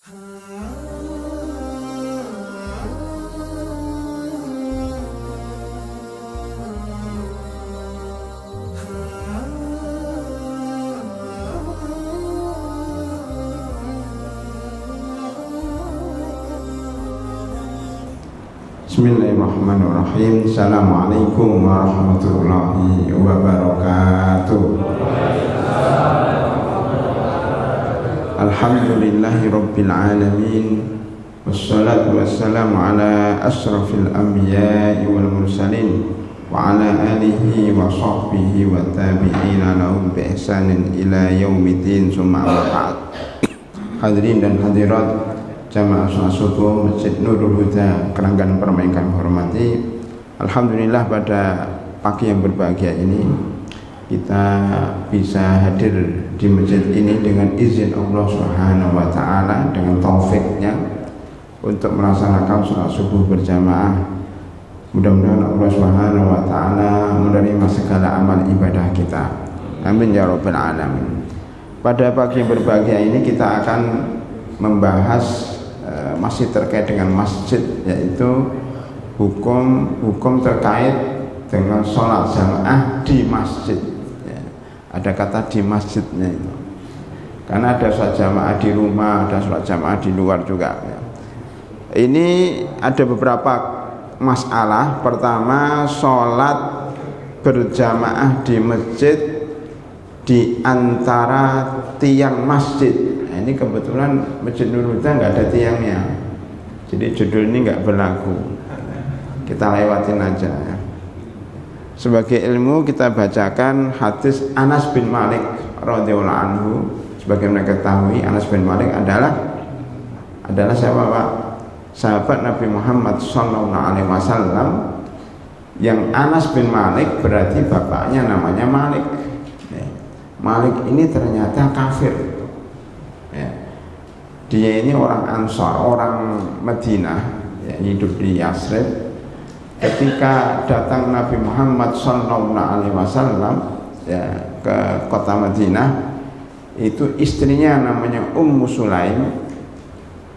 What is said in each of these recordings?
Bismillahirrahmanirrahim. Assalamualaikum warahmatullahi wabarakatuh. Alhamdulillahi rabbil alamin. Wassalatu wassalamu ala asrafil anbiya'i wal mursalin wa ala alihi wa sahbihi wa tabi'ina lahum bi ihsanin ila yaumiddin. Summa amma ba'd. Hadirin dan hadirat jamaah salat subuh Masjid Nurul Huda Keranggan Permai kami hormati. Alhamdulillah pada pagi yang berbahagia ini kita bisa hadir di masjid ini dengan izin Allah Subhanahu wa taala, dengan taufiknya untuk melaksanakan salat subuh berjamaah. Mudah-mudahan Allah Subhanahu wa taala menerima segala amal ibadah kita. Amin ya rabbal alamin. Pada pagi yang berbahagia ini kita akan membahas masih terkait dengan masjid, yaitu hukum terkait dengan sholat jamaah di masjid ya. Ada kata di masjidnya itu, karena ada sholat jamaah di rumah, ada sholat jamaah di luar juga ya. Ini ada beberapa masalah. Pertama, sholat berjamaah di masjid di antara tiang masjid. Nah, ini kebetulan Masjid Nurul Huda nggak ada tiangnya, jadi judul ini nggak berlaku, kita lewatin aja ya. Sebagai ilmu kita bacakan hadis Anas bin Malik radhiyallahu anhu. Sebagaimana ketahui, Anas bin Malik adalah siapa Pak? Sahabat Nabi Muhammad SAW. Yang Anas bin Malik berarti bapaknya namanya Malik. Malik ini ternyata kafir. Ya. Dia ini orang Ansar, orang Madinah ya, hidup di Yasrib. Ketika datang Nabi Muhammad SAW ya, ke kota Madinah, itu istrinya namanya Ummu Sulaim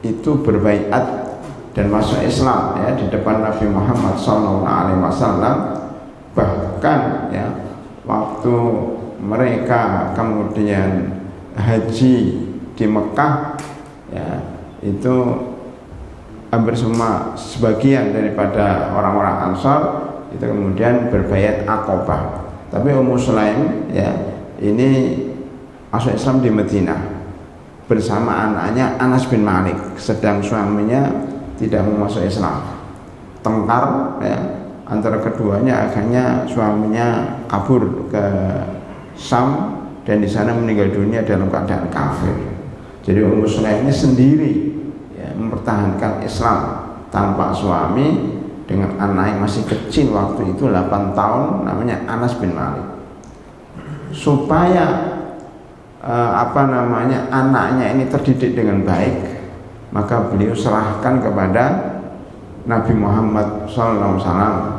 itu berbaiat dan masuk Islam ya, di depan Nabi Muhammad SAW. Bahkan ya, waktu mereka kemudian haji di Mekah ya, itu hampir semua sebagian daripada orang-orang Ansar itu kemudian berbaiat Aqabah. Tapi Ummu Sulaim ya, ini masuk Islam di Madinah bersama anaknya Anas bin Malik, sedang suaminya tidak mau masuk Islam. Tengkar ya, antara keduanya, akhirnya suaminya kabur ke Sam dan di sana meninggal dunia dalam keadaan kafir. Jadi Ummu Sulaim ini sendiri ya, mempertahankan Islam tanpa suami dengan anak yang masih kecil waktu itu 8 tahun, namanya Anas bin Malik. Supaya anaknya ini terdidik dengan baik, maka beliau serahkan kepada Nabi Muhammad SAW,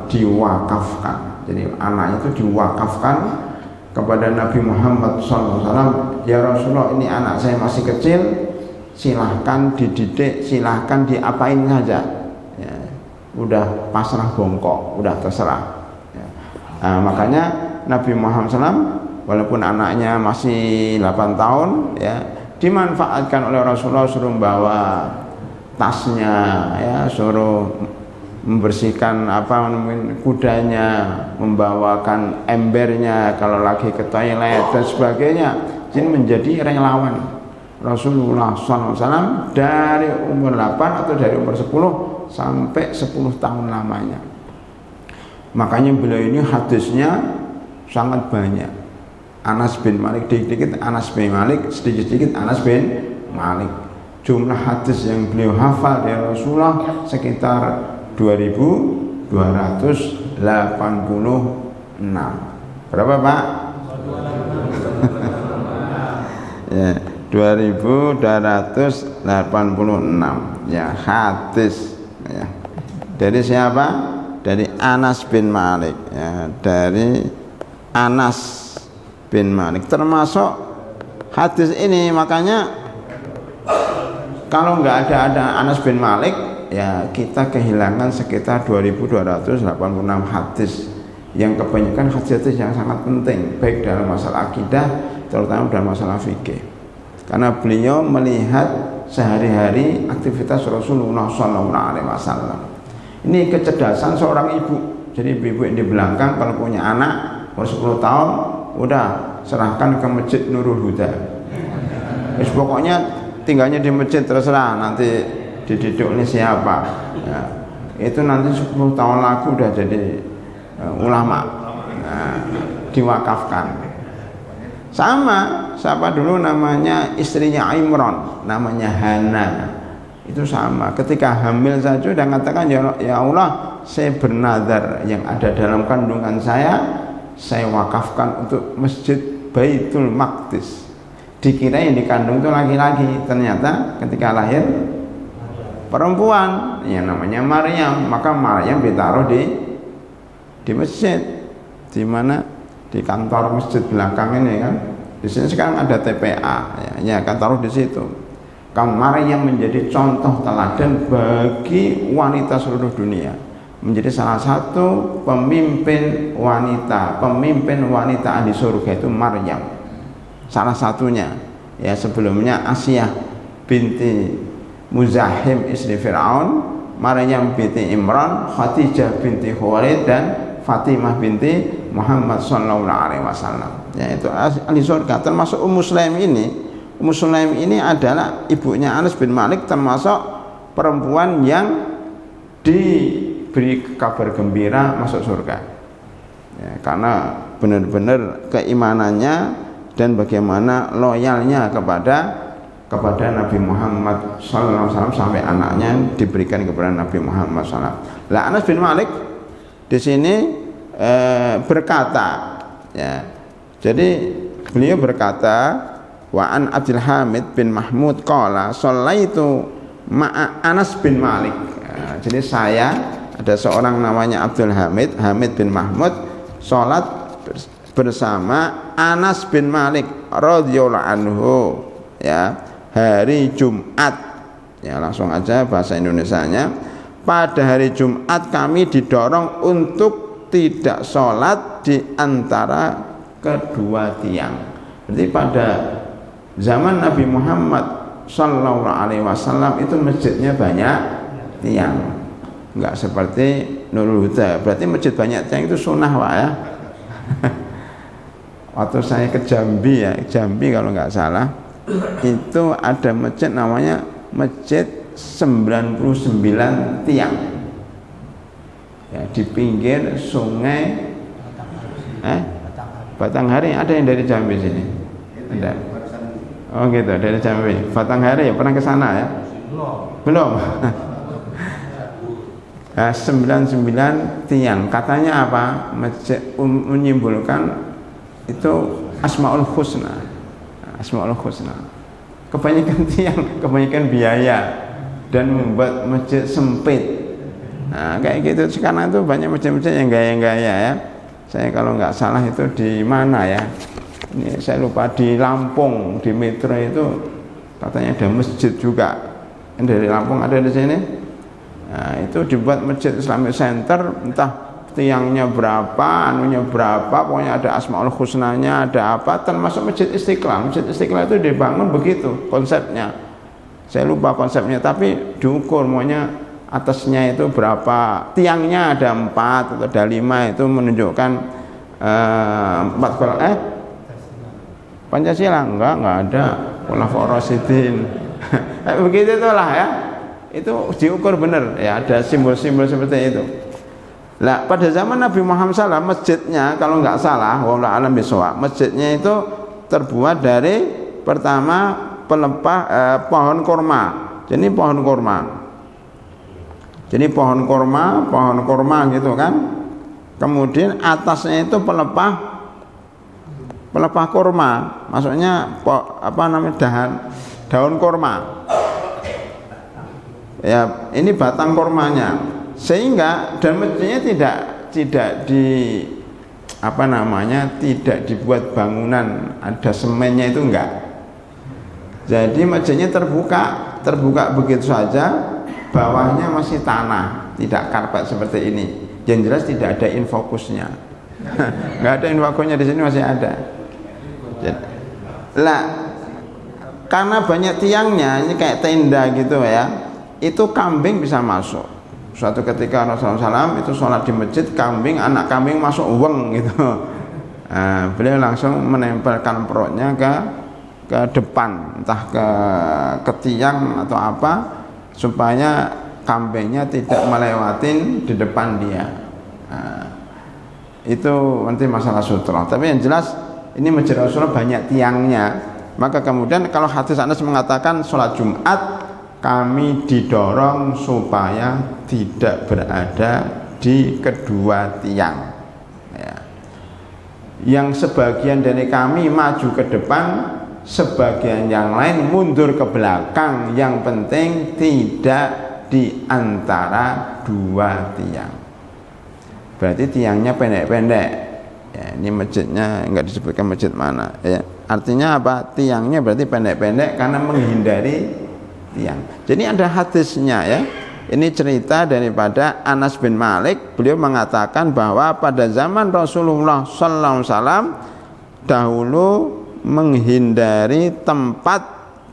diwakafkan. Jadi anaknya itu diwakafkan kepada Nabi Muhammad SAW. Ya Rasulullah, ini anak saya masih kecil, silahkan dididik, silahkan diapain saja ya, udah pasrah bongkok, udah terserah ya. Makanya Nabi Muhammad SAW walaupun anaknya masih 8 tahun ya, dimanfaatkan oleh Rasulullah, suruh bawa tasnya ya, suruh membersihkan kudanya, membawakan embernya kalau lagi ke toilet dan sebagainya. Jadi menjadi relawan Rasulullah SAW dari umur 8 atau dari umur 10 sampai 10 tahun lamanya. Makanya beliau ini hadisnya sangat banyak. Anas bin Malik dikit-dikit Anas bin Malik, sedikit-sedikit Anas bin Malik. Jumlah hadis yang beliau hafal dari Rasulullah sekitar 2286. Berapa Pak? Ya, 2286 ya, hadis ya. Dari siapa? Dari Anas bin Malik ya, dari Anas bin Malik. Termasuk hadis ini, makanya kalau nggak ada Anas bin Malik, ya kita kehilangan sekitar 2286 hadis yang kebanyakan hadis yang sangat penting, baik dalam masalah akidah, terutama dalam masalah fikih. Karena beliau melihat sehari-hari aktivitas Rasulullah SAW. Ini kecerdasan seorang ibu. Jadi ibu yang di belakang kalau punya anak umur 10 tahun, udah serahkan ke Masjid Nurul Huda. Pokoknya tinggalnya di masjid, terserah nanti dididik ini siapa. Ya, itu nanti 10 tahun lagi udah jadi ulama. Nah, diwakafkan. Sama siapa dulu namanya istrinya Imran, namanya Hana. Itu sama, ketika hamil saja udah mengatakan, ya Allah, saya bernazar yang ada dalam kandungan saya wakafkan untuk Masjid Baitul Maqdis. Dikira yang dikandung itu laki-laki, ternyata ketika lahir perempuan yang namanya Maryam. Maka Maryam ditaruh di masjid, di mana? Di kantor masjid belakang ini kan. Di sini sekarang ada TPA, ya kan, taruh di situ. Maryam menjadi contoh teladan bagi wanita seluruh dunia, menjadi salah satu pemimpin wanita ahli surga itu Maryam. Salah satunya, ya sebelumnya Asyah binti Muzahim istri Fir'aun, Maryam binti Imran, Khadijah binti Khuwailid, dan Fatimah binti Muhammad sallallahu alaihi wasallam. Ya, itu ahli surga. Termasuk Ummu Sulaim ini. Ummu Sulaim ini adalah ibunya Anas bin Malik, termasuk perempuan yang diberi kabar gembira masuk surga. Ya, karena benar-benar keimanannya dan bagaimana loyalnya kepada Nabi Muhammad SAW sampai anaknya diberikan kepada Nabi Muhammad SAW. Lah Anas bin Malik di sini berkata, ya, jadi beliau berkata, wa an Abdul Hamid bin Mahmud qala shallaitu ma'a Anas bin Malik. Ya, jadi saya ada seorang namanya Abdul Hamid bin Mahmud, sholat bersama Anas bin Malik radhiyallahu anhu, ya, hari Jumat. Ya, langsung aja bahasa Indonesianya. Pada hari Jumat kami didorong untuk tidak sholat di antara kedua tiang. Jadi pada zaman Nabi Muhammad sallallahu alaihi wasallam itu masjidnya banyak tiang, enggak seperti Nurul Huda. Berarti masjid banyak tiang itu sunnah, Pak, ya. Waktu saya ke Jambi, ya, Jambi kalau nggak salah, itu ada masjid namanya Masjid 99 tiang, ya, di pinggir sungai Batanghari. Ada yang dari Jambi sini? Ada? Oh gitu, dari Jambi. Batanghari ya, pernah ke sana ya? Belum. Nah, 99 tiang, katanya apa? Masjid menyimbolkan itu Asmaul Husna. Asmaul Husna. Kebanyakan tiang, kebanyakan biaya, dan membuat masjid sempit. Nah, kayak gitu. Sekarang itu banyak masjid-masjid yang gaya-gaya, ya. Saya kalau nggak salah itu di mana ya? Ini saya lupa, di Lampung, di Metro itu katanya ada masjid juga. Dari Lampung ada di sini. Nah, itu dibuat masjid Islamic Center, entah tiangnya berapa, anunya berapa, pokoknya ada Asmaul Husnanya, ada apa, termasuk Masjid Istiqlal. Masjid Istiqlal itu dibangun begitu konsepnya. Saya lupa konsepnya, tapi diukur maunya atasnya itu berapa, tiangnya ada 4 atau ada 5, itu menunjukkan 4 Pancasila enggak ada, Khulafaur Rasyidin. Begitu itulah, ya. Itu diukur benar, ya, ada simbol-simbol seperti itu. Lah pada zaman Nabi Muhammad SAW, masjidnya kalau nggak salah, wallahu a'lam bishawab, masjidnya itu terbuat dari pertama pelepah pohon kurma. Jadi pohon kurma gitu kan. Kemudian atasnya itu pelepah kurma, maksudnya daun kurma. Ya, ini batang kurmanya. Sehingga dan masjidnya tidak tidak dibuat bangunan ada semennya, itu enggak. Jadi masjidnya terbuka begitu saja, bawahnya masih tanah, tidak karpet seperti ini. Yang jelas tidak ada infokusnya. Nggak ada infokusnya, di sini masih ada. Lah, karena banyak tiangnya, ini kayak tenda gitu ya, itu kambing bisa masuk. Suatu ketika Rasulullah SAW itu sholat di masjid, anak kambing masuk uweng gitu. Nah, beliau langsung menempelkan perutnya ke depan, entah ke tiang atau apa, supaya kambingnya tidak melewatin di depan dia. Nah, itu nanti masalah sutra. Tapi yang jelas ini masjid Rasulullah banyak tiangnya. Maka kemudian kalau hadis Anas mengatakan sholat Jumat kami didorong supaya tidak berada di kedua tiang ya. Yang sebagian dari kami maju ke depan, sebagian yang lain mundur ke belakang. Yang penting tidak di antara dua tiang. Berarti tiangnya pendek-pendek ya, ini masjidnya enggak disebutkan masjid mana ya. Artinya apa? Tiangnya berarti pendek-pendek karena menghindari tiang. Jadi ada hadisnya ya. Ini cerita daripada Anas bin Malik. Beliau mengatakan bahwa pada zaman Rasulullah sallallahu alaihi wasallam dahulu menghindari tempat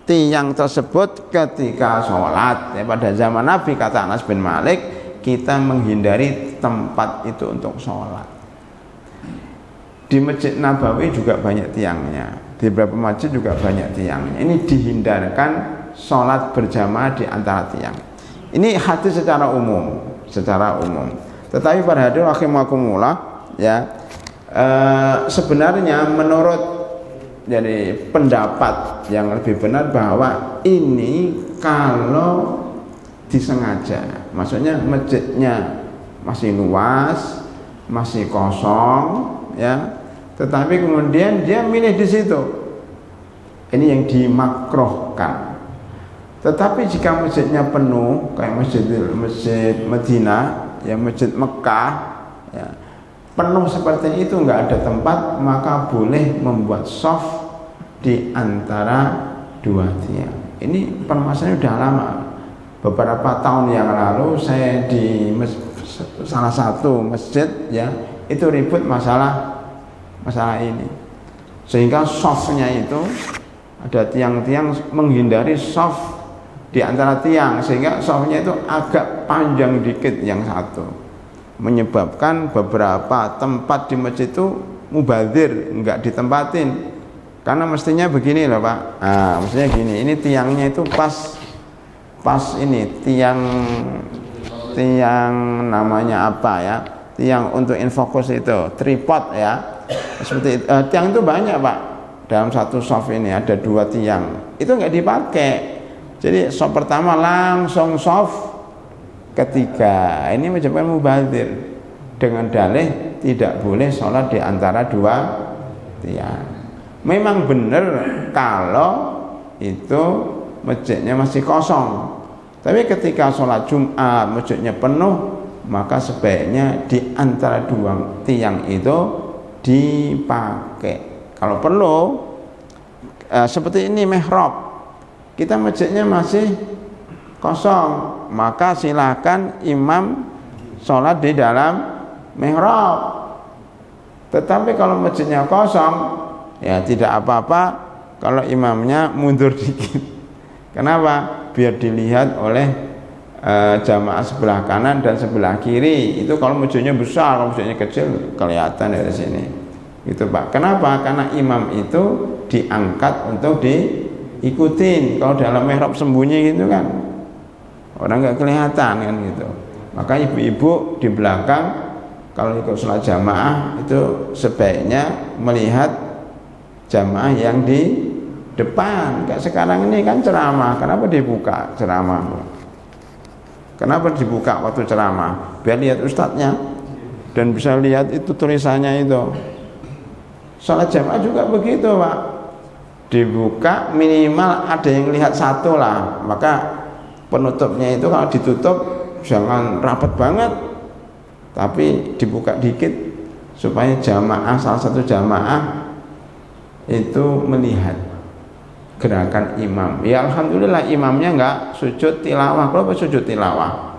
tiang tersebut ketika sholat ya. Pada zaman Nabi, kata Anas bin Malik, kita menghindari tempat itu untuk sholat. Di Masjid Nabawi juga banyak tiangnya, di beberapa masjid juga banyak tiangnya. Ini dihindarkan sholat berjamaah di antara tiang. Ini hadis secara umum. Tetapi pada hadirin rahimakumullah ya, sebenarnya menurut jadi pendapat yang lebih benar bahwa ini kalau disengaja, maksudnya masjidnya masih luas, masih kosong ya, tetapi kemudian dia milih di situ, ini yang dimakruhkan. Tetapi jika masjidnya penuh kayak masjid Madinah ya, masjid Mekah ya, penuh seperti itu, nggak ada tempat, maka boleh membuat shaf di antara dua tiang. Ini permasalahan sudah lama. Beberapa tahun yang lalu saya di salah satu masjid ya, itu ribut masalah ini, sehingga shafnya itu ada tiang-tiang menghindari shaf di antara tiang, sehingga shafnya itu agak panjang dikit yang satu, menyebabkan beberapa tempat di masjid itu mubadzir, enggak ditempatin. Karena mestinya begini loh Pak, nah, mestinya gini, ini tiangnya itu pas ini tiang namanya apa ya, tiang untuk infokus itu, tripod ya, seperti tiang itu banyak Pak, dalam satu shaf ini ada dua tiang, itu enggak dipakai. Jadi shaf pertama langsung shaf ketiga, ini menyebabkan mubadzir, dengan dalih tidak boleh sholat di antara dua tiang. Memang benar kalau itu masjidnya masih kosong, tapi ketika sholat Jumat masjidnya penuh, maka sebaiknya di antara dua tiang itu dipakai. Kalau perlu seperti ini mihrab, kita masjidnya masih kosong, maka silakan imam sholat di dalam mihrab. Tetapi kalau masjidnya kosong ya tidak apa-apa kalau imamnya mundur dikit. Kenapa? Biar dilihat oleh jamaah sebelah kanan dan sebelah kiri. Itu kalau masjidnya besar, kalau masjidnya kecil kelihatan dari sini gitu Pak. Kenapa? Karena imam itu diangkat untuk diikutin. Kalau dalam mihrab sembunyi gitu kan, orang nggak kelihatan kan gitu. Maka ibu-ibu di belakang kalau ikut sholat jamaah itu sebaiknya melihat jamaah yang di depan. Kayak sekarang ini kan ceramah, kenapa dibuka ceramah? Kenapa dibuka waktu ceramah? Biar lihat ustadznya dan bisa lihat itu tulisannya itu. Sholat jamaah juga begitu Pak, dibuka minimal ada yang lihat satu lah. Maka penutupnya itu kalau ditutup jangan rapat banget, tapi dibuka dikit supaya jamaah, salah satu jamaah itu melihat. gerakan imam. Ya alhamdulillah imamnya enggak sujud tilawah. Kalau sujud tilawah,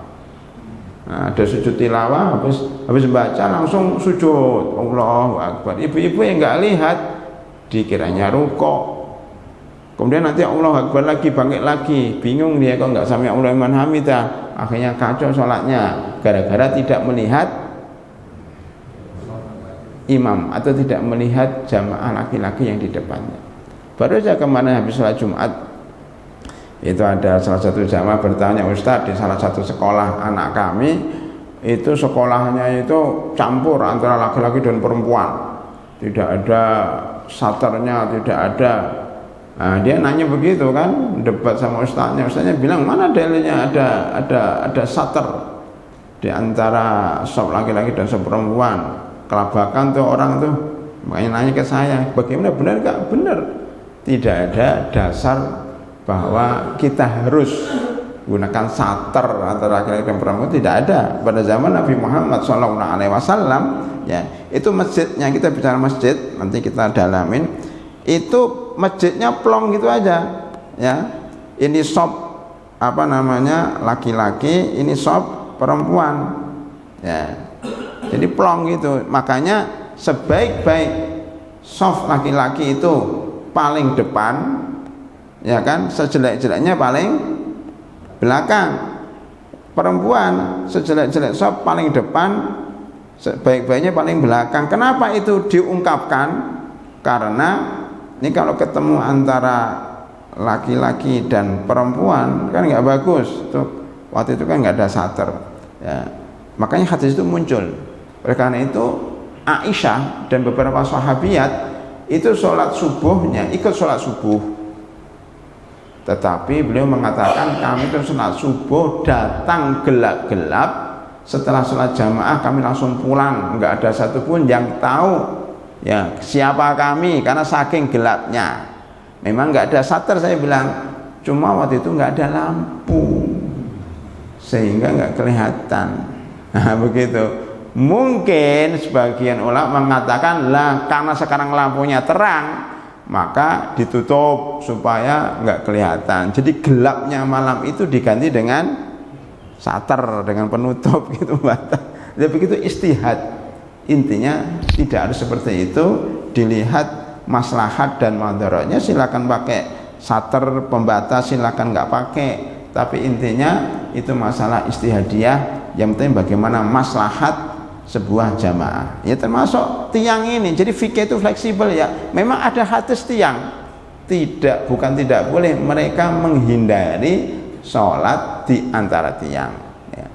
nah, ada sujud tilawah, habis baca langsung sujud, Allahu Akbar. Ibu-ibu yang enggak lihat dikiranya rukuk, kemudian nanti Allahu Akbar lagi, bangkit lagi, bingung dia kok enggak sami Allahu liman hamidah, akhirnya kacau sholatnya gara-gara tidak melihat imam atau tidak melihat jamaah laki-laki yang di depannya. Baru saja kemarin habis sholat Jumat itu ada salah satu jamaah bertanya, Ustadz, di salah satu sekolah anak kami itu sekolahnya itu campur antara laki-laki dan perempuan, tidak ada saternya, tidak ada. Nah, dia nanya begitu kan, debat sama ustadznya. Ustadznya bilang, mana dalilnya ada sater di antara sop laki-laki dan sop perempuan? Kelabakan tuh orang tuh. Makanya nanya ke saya, bagaimana, benar enggak? Benar. Tidak ada dasar bahwa kita harus gunakan sater antara laki-laki dan perempuan, tidak ada. Pada zaman Nabi Muhammad SAW, ya, itu masjidnya, kita bicara masjid, nanti kita dalamin, itu masjidnya plong gitu aja, ya. Ini shop apa namanya laki-laki, ini shop perempuan, ya. Jadi plong gitu. Makanya sebaik-baik shop laki-laki itu paling depan, ya kan, sejelek-jeleknya paling belakang. Perempuan sejelek-jelek shop paling depan, sebaik-baiknya paling belakang. Kenapa itu diungkapkan? Karena ini kalau ketemu antara laki-laki dan perempuan kan nggak bagus tuh, waktu itu kan nggak ada sater, ya. Makanya hadis itu muncul. Oleh karena itu Aisyah dan beberapa sahabiat itu sholat subuhnya ikut sholat subuh, tetapi beliau mengatakan kami itu sholat subuh datang gelap-gelap, setelah sholat jamaah kami langsung pulang, nggak ada satupun yang tahu, ya, siapa kami, karena saking gelapnya. Memang nggak ada sater, saya bilang, cuma waktu itu nggak ada lampu sehingga nggak kelihatan. Nah begitu. Mungkin sebagian ulama mengatakan, lah karena sekarang lampunya terang maka ditutup supaya nggak kelihatan, jadi gelapnya malam itu diganti dengan sater, dengan penutup gitu, batas. Jadi begitu istihad. Intinya tidak harus seperti itu, dilihat maslahat dan madaratnya, silakan pakai sater pembatas, silakan nggak pakai, tapi intinya itu masalah istihadiyah. Yang penting bagaimana maslahat sebuah jamaah, ya, termasuk tiang ini. Jadi fikih itu fleksibel, ya. Memang ada hadis tiang, bukan tidak boleh mereka menghindari sholat di antara tiang, ya.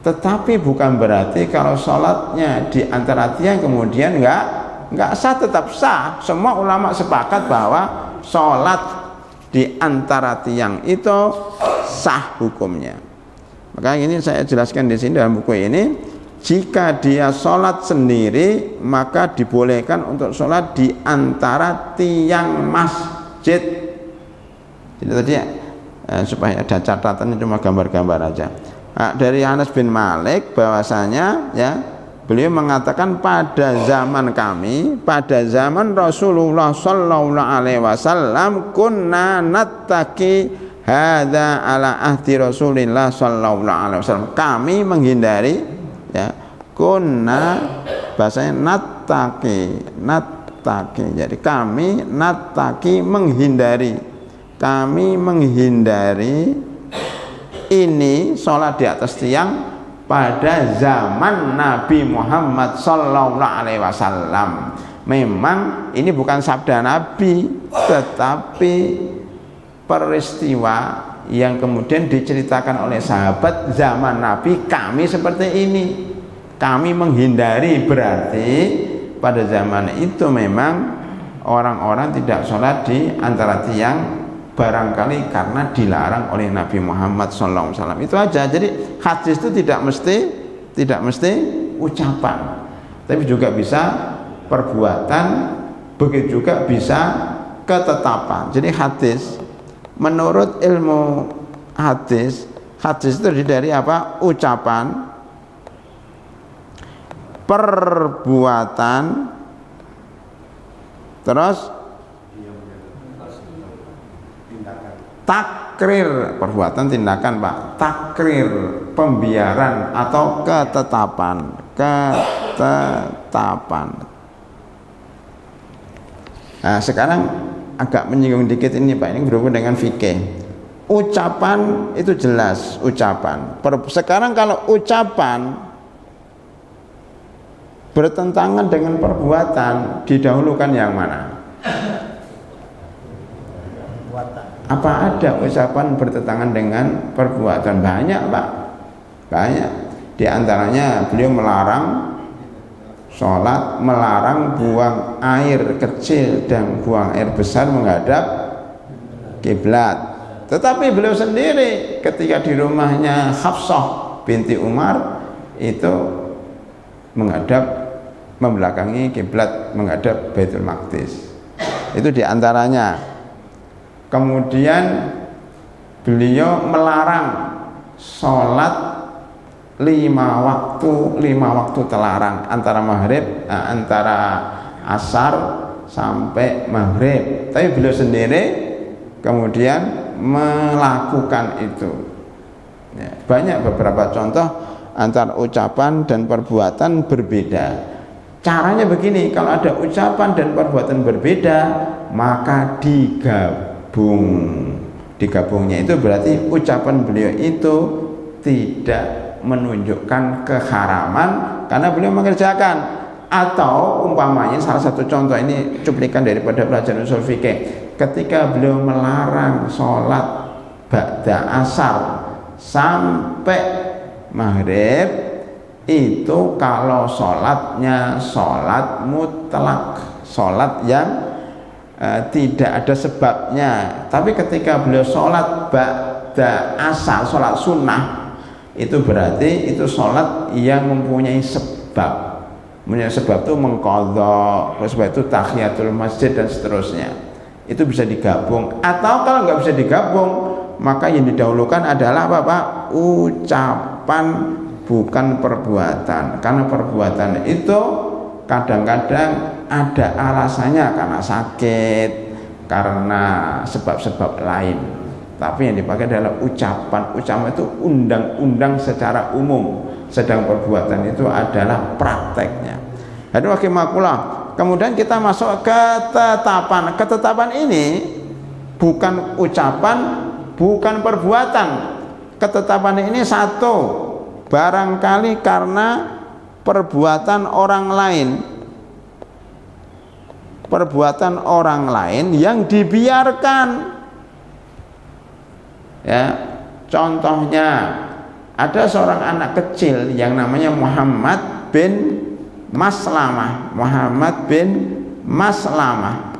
Tetapi bukan berarti kalau sholatnya di antara tiang kemudian nggak sah, tetap sah. Semua ulama sepakat bahwa sholat di antara tiang itu sah hukumnya. Maka ini saya jelaskan di sini dalam buku ini. Jika dia sholat sendiri maka dibolehkan untuk sholat di antara tiang masjid. Jadi tadi supaya ada catatannya, cuma gambar-gambar aja. Dari Anas bin Malik bahwasanya, ya, beliau mengatakan pada zaman kami, pada zaman Rasulullah Sallallahu Alaihi Wasallam, kunna nattaqi hadza ala ahdi Rasulillah Sallallahu Alaihi Wasallam. Kami menghindari, ya, kunna bahasanya nattaqi, jadi kami nattaqi menghindari, kami menghindari ini sholat di atas tiang pada zaman Nabi Muhammad Sallallahu Alaihi Wasallam. Memang ini bukan sabda Nabi, tetapi peristiwa yang kemudian diceritakan oleh sahabat zaman Nabi, kami seperti ini, kami menghindari. Berarti pada zaman itu memang orang-orang tidak sholat di antara tiang, barangkali karena dilarang oleh Nabi Muhammad SAW. Itu aja. Jadi hadis itu tidak mesti ucapan, tapi juga bisa perbuatan, begitu juga bisa ketetapan. Jadi hadis, menurut ilmu hadis itu terdiri dari apa? Ucapan, perbuatan, terus takrir, perbuatan tindakan Pak, takrir, pembiaran atau ketetapan. Nah sekarang agak menyinggung dikit ini Pak, ini berhubungan dengan fikih. Ucapan itu jelas, ucapan. Sekarang kalau ucapan bertentangan dengan perbuatan, didahulukan yang mana? Apa ada ucapan bertentangan dengan perbuatan? Banyak Pak, banyak. Di antaranya beliau melarang sholat, melarang buang air kecil dan buang air besar menghadap kiblat. Tetapi beliau sendiri ketika di rumahnya Hafsah binti Umar itu menghadap, membelakangi kiblat, menghadap Baitul Maqdis. Itu di antaranya. Kemudian beliau melarang sholat 5 waktu terlarang, antara maghrib, antara asar sampai maghrib. Tapi beliau sendiri kemudian melakukan itu. Ya, banyak beberapa contoh antara ucapan dan perbuatan berbeda. Caranya begini, kalau ada ucapan dan perbuatan berbeda, maka digabungnya itu berarti ucapan beliau itu tidak menunjukkan keharaman karena beliau mengerjakan. Atau umpamanya salah satu contoh, ini cuplikan daripada pelajaran usul fikih, ketika beliau melarang sholat ba'da asar sampai maghrib, itu kalau sholatnya sholat mutlak, sholat yang tidak ada sebabnya. Tapi ketika beliau sholat ba'da asar, sholat sunnah, itu berarti itu sholat yang mempunyai sebab. Mempunyai sebab itu mengqadha, sebab itu tahiyatul masjid dan seterusnya. Itu bisa digabung. Atau kalau nggak bisa digabung, maka yang didahulukan adalah apa Pak? Ucapan, bukan perbuatan. Karena perbuatan itu kadang-kadang ada alasannya, karena sakit, karena sebab-sebab lain. Tapi yang dipakai adalah ucapan. Ucapan itu undang-undang secara umum, sedang perbuatan itu adalah prakteknya. Hadirin rahimakumullah. Kemudian kita masuk ke ketetapan. Ketetapan ini bukan ucapan, bukan perbuatan. Ketetapan ini satu, barangkali karena perbuatan orang lain, perbuatan orang lain yang dibiarkan. Ya, contohnya ada seorang anak kecil yang namanya Muhammad bin Maslamah. Muhammad bin Maslamah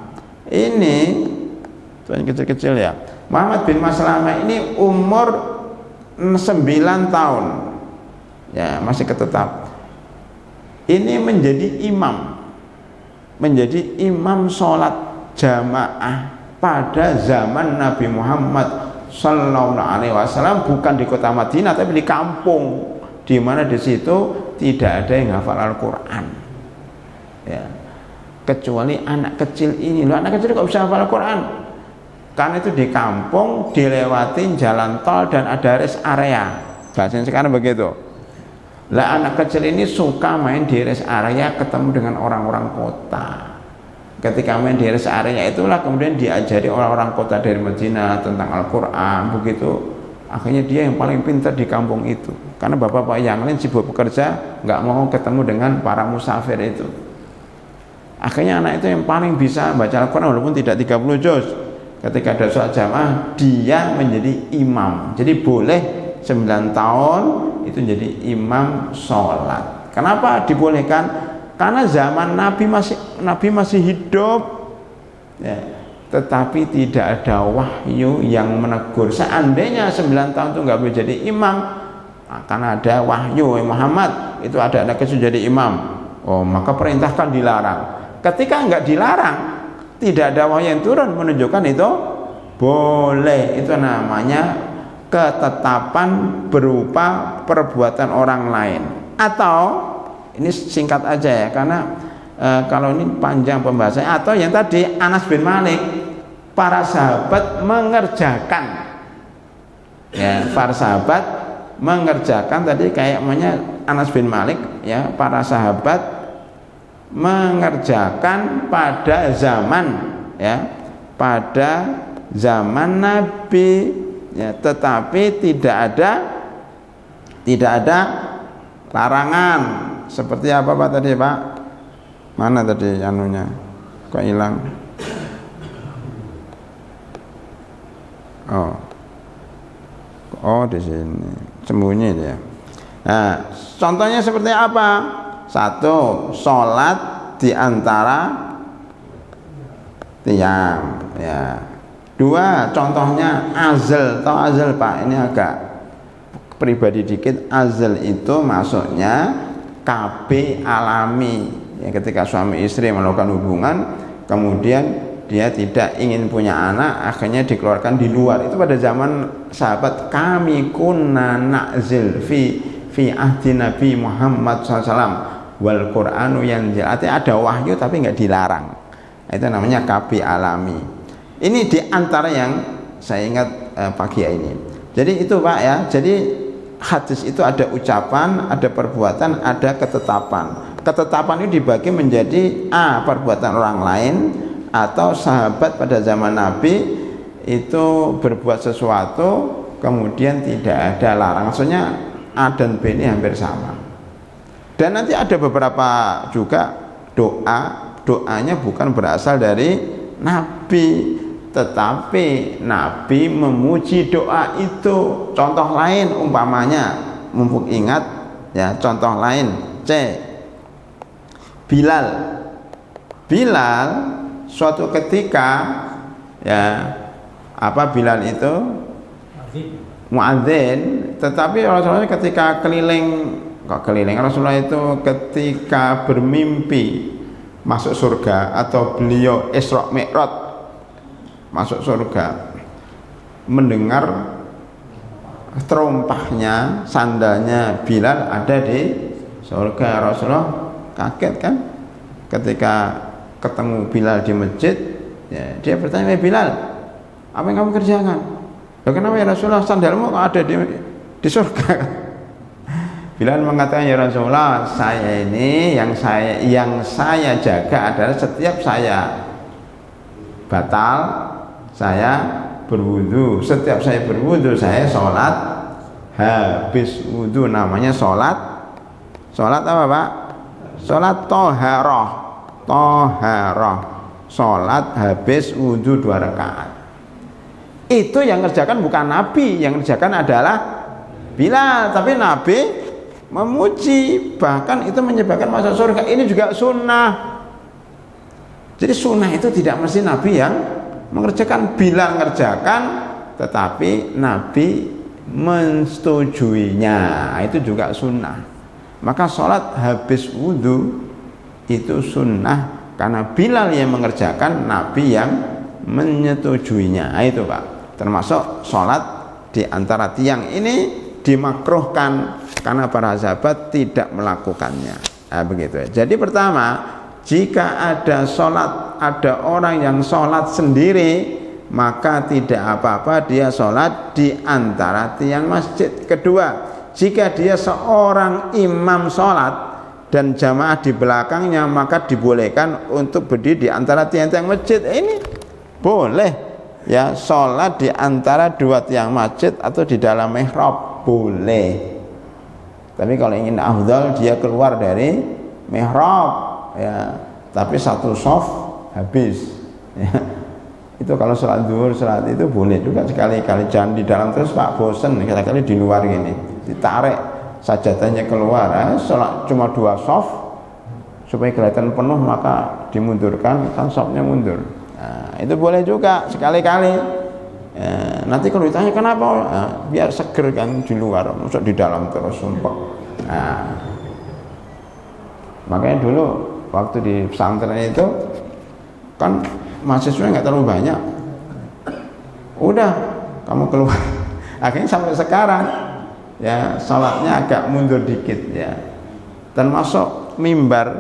ini kecil-kecil ya. Muhammad bin Maslamah ini umur 9 tahun, ya masih ketetap. Ini menjadi imam sholat jamaah pada zaman Nabi Muhammad Sallallahu Alaihi Wasallam, bukan di kota Madinah tapi di kampung, di mana di situ tidak ada yang hafal Al-Quran, ya, kecuali anak kecil ini. Loh, anak kecil kok bisa hafal Al-Quran? Karena itu di kampung, dilewatin jalan tol dan ada rest area. Bahasanya sekarang begitu. Lah anak kecil ini suka main di rest area, ketemu dengan orang-orang kota. Ketika main di rest area itulah kemudian diajari orang-orang kota dari Madinah tentang Al-Quran. Begitu akhirnya dia yang paling pintar di kampung itu, karena bapak-bapak yang lain sibuk bekerja, nggak mau ketemu dengan para musafir itu. Akhirnya anak itu yang paling bisa baca Al-Quran walaupun tidak 30 juz. Ketika ada sholat jamaah, dia menjadi imam. Jadi boleh 9 tahun itu jadi imam sholat. Kenapa dibolehkan? Karena zaman Nabi masih hidup, ya, tetapi tidak ada wahyu yang menegur. Seandainya 9 tahun itu nggak boleh jadi imam, akan ada wahyu, Muhammad itu ada anak kecil jadi imam, oh maka perintahkan dilarang. Ketika nggak dilarang, tidak ada wahyu yang turun menunjukkan itu boleh. Itu namanya ketetapan berupa perbuatan orang lain. Atau ini singkat aja ya, karena kalau ini panjang pembahasannya. Atau yang tadi Anas bin Malik para sahabat mengerjakan, ya, para sahabat mengerjakan tadi kayaknya Anas bin Malik, ya, para sahabat mengerjakan pada zaman, ya, pada zaman Nabi, ya, tetapi tidak ada larangan. Seperti apa Pak tadi Pak? Mana tadi anunya? Kok hilang? Oh di sini sembunyi dia. Nah, contohnya seperti apa? Satu, sholat di antara tiang, ya. Dua, contohnya azal. Tahu azal Pak? Ini agak pribadi dikit. Azal itu maksudnya KB alami, ya, ketika suami istri melakukan hubungan kemudian dia tidak ingin punya anak, akhirnya dikeluarkan di luar. Itu pada zaman sahabat. Kami kunna na'zil fi ahdi Nabi Muhammad SAW wal Qur'anu yanzil. Artinya ada wahyu tapi nggak dilarang. Itu namanya KB alami. Ini di antara yang saya ingat pagi ini. Jadi itu Pak, ya. Jadi hadis itu ada ucapan, ada perbuatan, ada ketetapan. Ketetapan ini dibagi menjadi A, perbuatan orang lain, atau sahabat pada zaman Nabi itu berbuat sesuatu kemudian tidak ada larang. Maksudnya A dan B ini hampir sama. Dan nanti ada beberapa juga doanya bukan berasal dari Nabi, tetapi Nabi memuji doa itu. Contoh lain umpamanya, mumpung ingat, ya, contoh lain C, Bilal suatu ketika, ya, apa Bilal itu muadzin, tetapi Rasulullah ketika Rasulullah itu ketika bermimpi masuk surga, atau beliau Isra Mi'raj masuk surga, mendengar terompahnya sandalnya Bilal ada di surga. Rasulullah kaget kan ketika ketemu Bilal di masjid, ya, dia bertanya, Bilal, apa yang kamu kerjakan? Loh, kenapa ya Rasulullah, sandalmu kok ada di surga? Bilal mengatakan, ya Rasulullah, saya ini yang saya jaga adalah setiap saya batal, saya berwudu. Setiap saya berwudu, saya sholat habis wudu. Namanya sholat apa Pak? Sholat toharoh. Sholat habis wudu 2 rakaat. Itu yang ngerjakan bukan Nabi, yang ngerjakan adalah Bilal. Tapi Nabi memuji, bahkan itu menyebabkan masuk surga. Ini juga sunnah. Jadi sunnah itu tidak mesti Nabi yang mengerjakan. Bilal ngerjakan, tetapi Nabi mensetujuinya, itu juga sunnah. Maka sholat habis wudu itu sunnah karena Bilal yang mengerjakan, Nabi yang menyetujuinya. Itu Pak, termasuk sholat di antara tiang ini dimakruhkan karena para sahabat tidak melakukannya. Nah, begitu. Jadi pertama, jika ada orang yang sholat sendiri, maka tidak apa-apa dia sholat di antara tiang masjid. Kedua, jika dia seorang imam sholat dan jamaah di belakangnya, maka dibolehkan untuk berdiri di antara tiang-tiang masjid. Ini boleh, ya, sholat di antara 2 tiang masjid atau di dalam mihrab, boleh. Tapi kalau ingin afdal, dia keluar dari mihrab, ya, tapi 1 shaf habis, ya. Itu kalau sholat zuhur, sholat itu boleh juga sekali-kali, jangan di dalam terus Pak, bosen, kali-kali di luar gini, ditarik sajadahnya keluar, sholat cuma 2 shaf supaya kelihatan penuh, maka dimundurkan, kan shafnya mundur. Nah, itu boleh juga sekali-kali. Nanti kalau ditanya kenapa, biar seger kan di luar, masuk di dalam terus sumpah. Nah, makanya dulu waktu di pesantren itu kan mahasiswa nggak terlalu banyak, udah kamu keluar. Akhirnya sampai sekarang, ya, sholatnya agak mundur dikit, ya. Termasuk mimbar.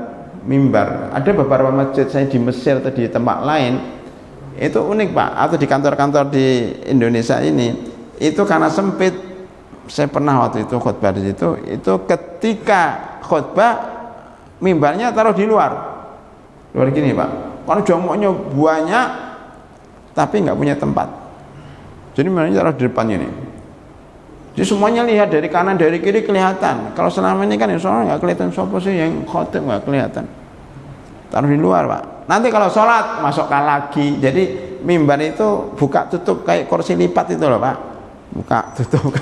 Ada beberapa masjid, saya di Mesir atau di tempat lain, Itu unik Pak, atau di kantor-kantor di Indonesia ini itu karena sempit. Saya pernah waktu itu khutbah di situ, itu ketika khutbah mimbarnya taruh di luar gini Pak, kalau jongkoknya banyak tapi nggak punya tempat, jadi mimbarnya taruh di depannya ini, jadi semuanya lihat dari kanan dari kiri kelihatan. Kalau selama ini kan insya Allah nggak kelihatan, siapa sih yang khutbah nggak kelihatan, taruh di luar Pak. Nanti kalau sholat masukkan lagi, jadi mimbar itu buka tutup kayak kursi lipat itu loh Pak, buka tutup.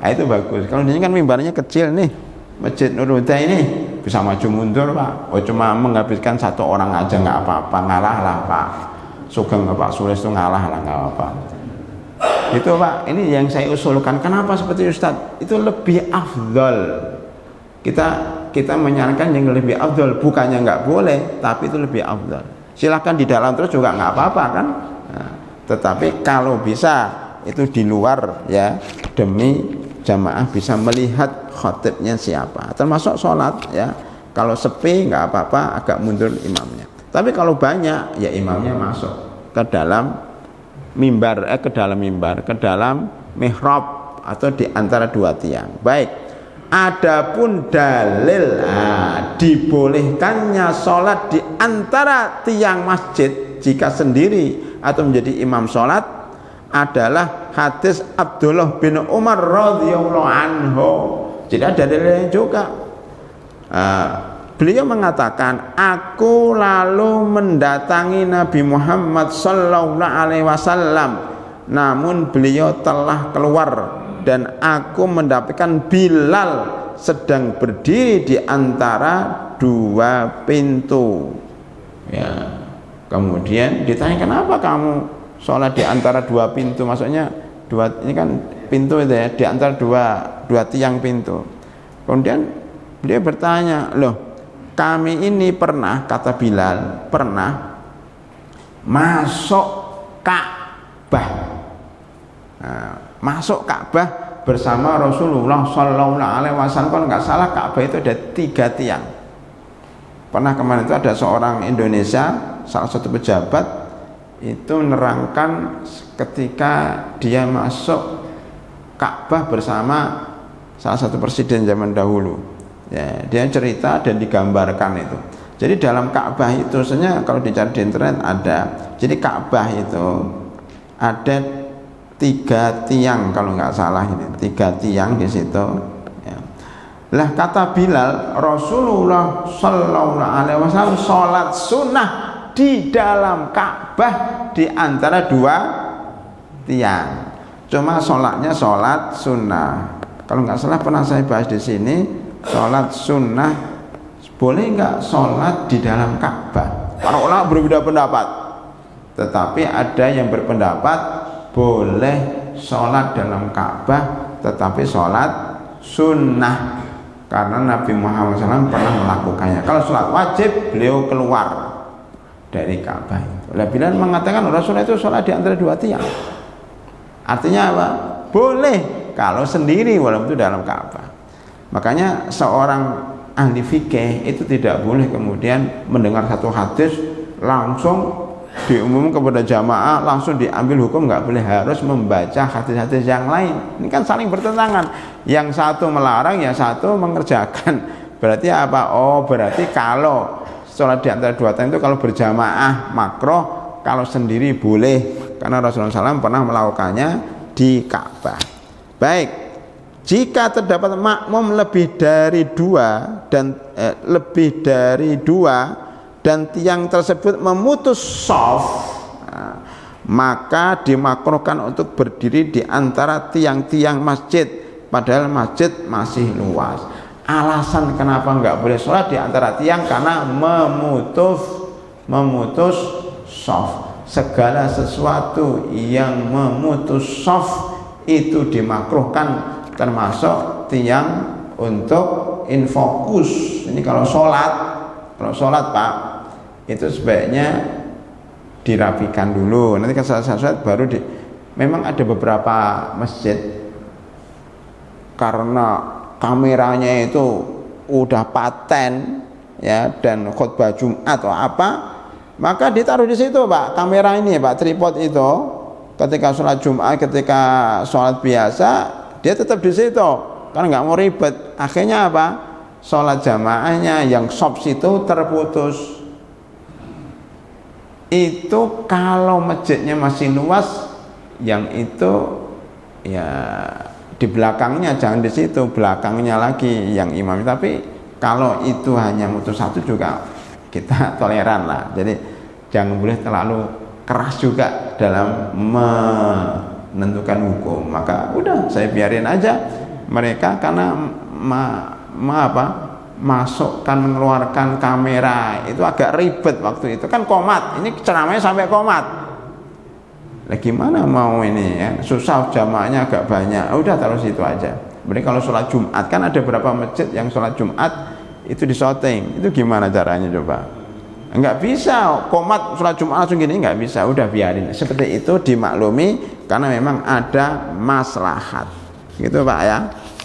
Nah itu bagus. Kalau ini kan mimbarnya kecil nih, Masjid Nurul Huda ini bisa maju mundur Pak. Oh cuma menghabiskan satu orang aja nggak apa-apa, ngalah lah Pak Sugeng Pak Sulis itu ngalah lah nggak apa-apa. Itu Pak, ini yang saya usulkan. Kenapa seperti Ustadz? Itu lebih afdol. Kita menyarankan yang lebih afdol, bukannya nggak boleh, tapi itu lebih afdol. Silahkan di dalam terus juga nggak apa-apa kan. Nah, tetapi kalau bisa itu di luar ya, demi jamaah bisa melihat khotibnya siapa, termasuk sholat ya. Kalau sepi nggak apa-apa, agak mundur imamnya. Tapi kalau banyak ya imamnya masuk ke dalam mimbar, ke dalam mihrab atau di antara dua tiang. Baik, adapun dalil dibolehkannya sholat di antara tiang masjid jika sendiri atau menjadi imam sholat adalah hadis Abdullah bin Umar radhiyallahu anhu. Jadi ada dalilnya juga. Beliau mengatakan, aku lalu mendatangi Nabi Muhammad sallallahu alaihi wasallam, namun beliau telah keluar dan aku mendapatkan Bilal sedang berdiri di antara dua pintu. Ya. Kemudian ditanya, kenapa kamu sholat di antara dua pintu? Maksudnya ini kan pintu itu ya, di antara dua tiang pintu. Kemudian dia bertanya, loh kami ini pernah, kata Bilal, pernah masuk Ka'bah, masuk Ka'bah bersama Rasulullah Sallallahu Alaihi Wasallam. Kalau nggak salah Ka'bah itu ada 3 tiang. Pernah kemarin itu ada seorang Indonesia, salah satu pejabat itu menerangkan ketika dia masuk Ka'bah bersama salah satu presiden zaman dahulu ya, dia cerita dan digambarkan itu. Jadi dalam Ka'bah itu sebenarnya kalau dicari di internet ada, jadi Ka'bah itu ada 3 tiang kalau nggak salah, ini 3 tiang di situ ya. Lah kata Bilal, Rasulullah Sallallahu Alaihi Wasallam sholat sunnah di dalam Ka'bah di antara 2 tiang. Cuma sholatnya sholat sunnah. Kalau nggak salah pernah saya bahas di sini, sholat sunnah boleh nggak sholat di dalam Ka'bah? Para ulama berbeda pendapat. Tetapi ada yang berpendapat boleh sholat dalam Ka'bah, tetapi sholat sunnah karena Nabi Muhammad SAW pernah melakukannya. Kalau sholat wajib beliau keluar dari Ka'bah itu. Bilal mengatakan Rasulullah itu sholat di antara 2 tiang. Artinya apa? Boleh kalau sendiri walaupun itu dalam Ka'bah. Makanya seorang ahli fikih itu tidak boleh kemudian mendengar satu hadis langsung diumumkan kepada jamaah, langsung diambil hukum, nggak boleh, harus membaca hadis-hadis yang lain. Ini kan saling bertentangan. Yang satu melarang, yang satu mengerjakan. Berarti apa? Oh, berarti kalau sholat di antara 2 tiang itu kalau berjamaah makruh, kalau sendiri boleh, karena Rasulullah SAW pernah melakukannya di Ka'bah. Baik, jika terdapat makmum lebih dari 2 dan tiang tersebut memutus shaf, maka dimakruhkan untuk berdiri di antara tiang-tiang masjid, padahal masjid masih luas. Alasan kenapa nggak boleh sholat di antara tiang karena memutus shaf. Segala sesuatu yang memutus shaf itu dimakruhkan, termasuk tiang untuk infokus. Ini kalau sholat Pak, itu sebaiknya dirapikan dulu. Nanti kan saat baru memang ada beberapa masjid karena kameranya itu udah paten ya, dan khutbah Jumat atau apa maka ditaruh di situ Pak, kamera ini Pak, tripod itu. Ketika sholat Jumat, ketika sholat biasa, dia tetap di situ, karena nggak mau ribet. Akhirnya apa? Sholat jamaahnya yang shop situ terputus. Itu kalau masjidnya masih luas, yang itu ya di belakangnya, jangan di situ, belakangnya lagi yang imam. Tapi kalau itu hanya mutus satu juga kita toleran lah. Jadi jangan boleh terlalu keras juga dalam menentukan hukum. Maka udah saya biarin aja mereka, karena masukkan mengeluarkan kamera itu agak ribet waktu itu kan, qomat, ini ceramahnya sampai qomat. Lah gimana mau ini ya, susah, jamaahnya agak banyak. Udah taruh situ aja. Berarti kalau sholat Jumat kan ada beberapa masjid yang sholat Jumat itu di syuting, itu gimana caranya coba? Enggak bisa, qomat sholat Jumat langsung gini, enggak bisa. Udah biarin seperti itu, dimaklumi karena memang ada maslahat gitu Pak ya.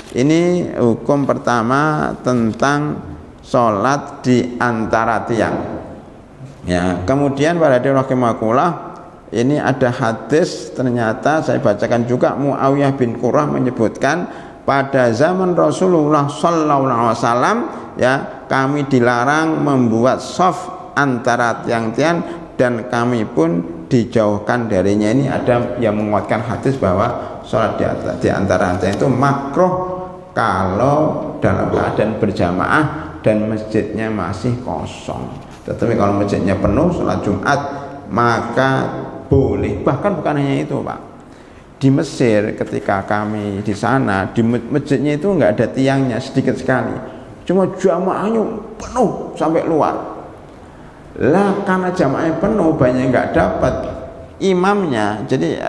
Ini hukum pertama tentang sholat di antara tiang ya. Kemudian pada rahimakumullah, ini ada hadis, ternyata saya bacakan juga. Muawiyah bin Qurrah menyebutkan pada zaman Rasulullah sallallahu alaihi wasallam ya, kami dilarang membuat shaf antara tiang-tiang dan kami pun dijauhkan darinya. Ini ada yang menguatkan hadis bahwa sholat di antara tiang itu makruh kalau dalam keadaan berjamaah dan masjidnya masih kosong. Tetapi kalau masjidnya penuh sholat Jumat maka boleh. Bahkan bukan hanya itu Pak, di Mesir ketika kami di sana, di masjidnya itu nggak ada tiangnya, sedikit sekali, cuma jamaahnya penuh sampai luar. Lah karena jamaahnya penuh, banyak nggak dapat imamnya. Jadi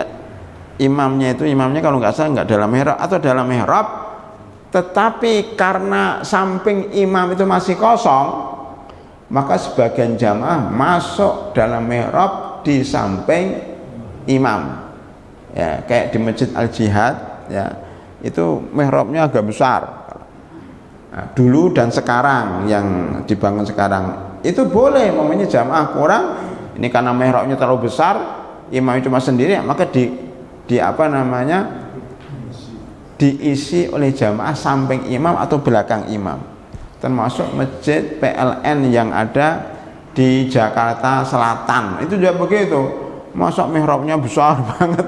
imamnya kalau nggak salah nggak dalam mihrab atau dalam mihrab, tetapi karena samping imam itu masih kosong, maka sebagian jamaah masuk dalam mihrab di samping imam ya, kayak di Masjid Al-Jihad ya, itu mihrabnya agak besar. Nah, dulu dan sekarang yang dibangun sekarang itu boleh, momennya jamaah kurang, ini karena mihrabnya terlalu besar, imamnya cuma sendiri, maka diisi oleh jamaah samping imam atau belakang imam. Termasuk masjid PLN yang ada di Jakarta Selatan itu juga begitu, masuk mihrabnya besar banget.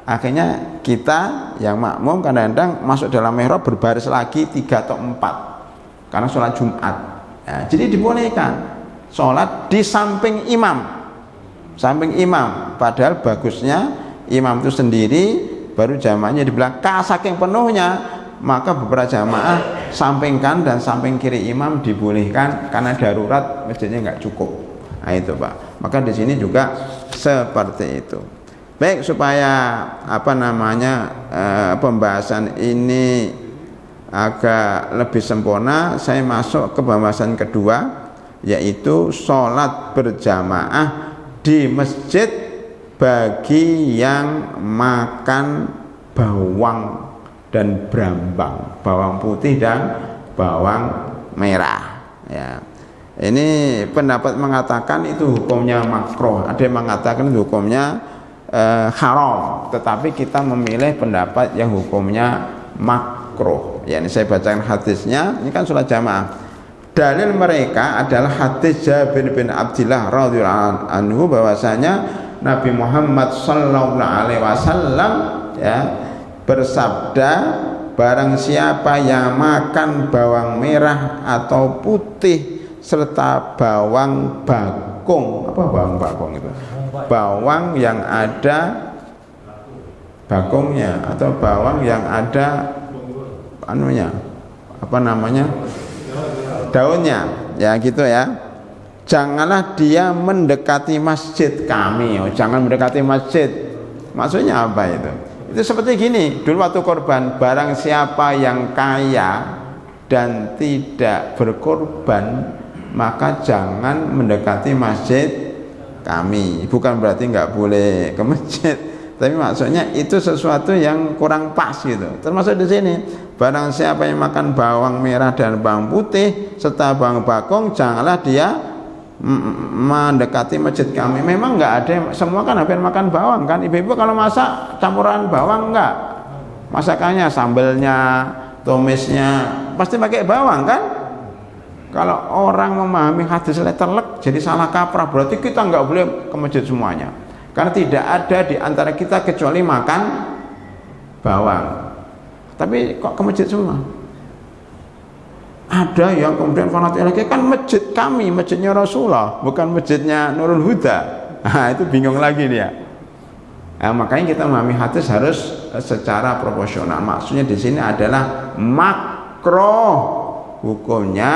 Akhirnya kita yang makmum kadang-kadang masuk dalam mihrab berbaris lagi 3 atau 4 karena sholat Jumat ya. Jadi dibolehkan sholat di samping imam, padahal bagusnya imam itu sendiri, baru jamaahnya di belakang. Saking penuhnya, maka beberapa jamaah samping kanan dan samping kiri imam dibolehkan karena darurat masjidnya nggak cukup. Nah itu Pak, maka di sini juga seperti itu. Baik, supaya pembahasan ini agak lebih sempurna, saya masuk ke pembahasan kedua, yaitu sholat berjamaah di masjid bagi yang makan bawang dan brambang, bawang putih dan bawang merah ya. Ini pendapat mengatakan itu hukumnya makruh, ada yang mengatakan itu hukumnya haram, tetapi kita memilih pendapat yang hukumnya makruh. Ya, ini saya bacakan hadisnya. Ini kan sholat jamaah. Dalil mereka adalah hadis Jabir bin Abdillah radhiyallahu anhu bahwasanya Nabi Muhammad sallallahu alaihi wasallam ya bersabda, barang siapa yang makan bawang merah atau putih serta bawang bakung. Apa bawang bakung itu? Bawang yang ada bakungnya atau bawang yang ada daunnya ya gitu ya. Janganlah dia mendekati masjid kami. Jangan mendekati masjid. Maksudnya apa itu? Itu seperti gini, dulu waktu korban, barang siapa yang kaya dan tidak berkorban, maka jangan mendekati masjid kami. Bukan berarti nggak boleh ke masjid, tapi maksudnya itu sesuatu yang kurang pas gitu. Termasuk di sini, barang siapa yang makan bawang merah dan bawang putih serta bawang bakung, janganlah dia mendekati masjid kami memang nggak ada, semua kan hampir makan bawang kan. Ibu-ibu kalau masak campuran bawang enggak, masakannya sambelnya, tumisnya pasti pakai bawang kan. Kalau orang memahami hadis letterlek jadi salah kaprah, berarti kita nggak boleh ke masjid semuanya, karena tidak ada di antara kita kecuali makan bawang. Tapi kok ke masjid semua? Ada yang kemudian fanatik lagi, kan masjid kami, masjidnya Rasulullah, bukan masjidnya Nurul Huda. Nah, itu bingung lagi dia. Nah, makanya kita memahami hadis harus secara proporsional. Maksudnya di sini adalah makruh hukumnya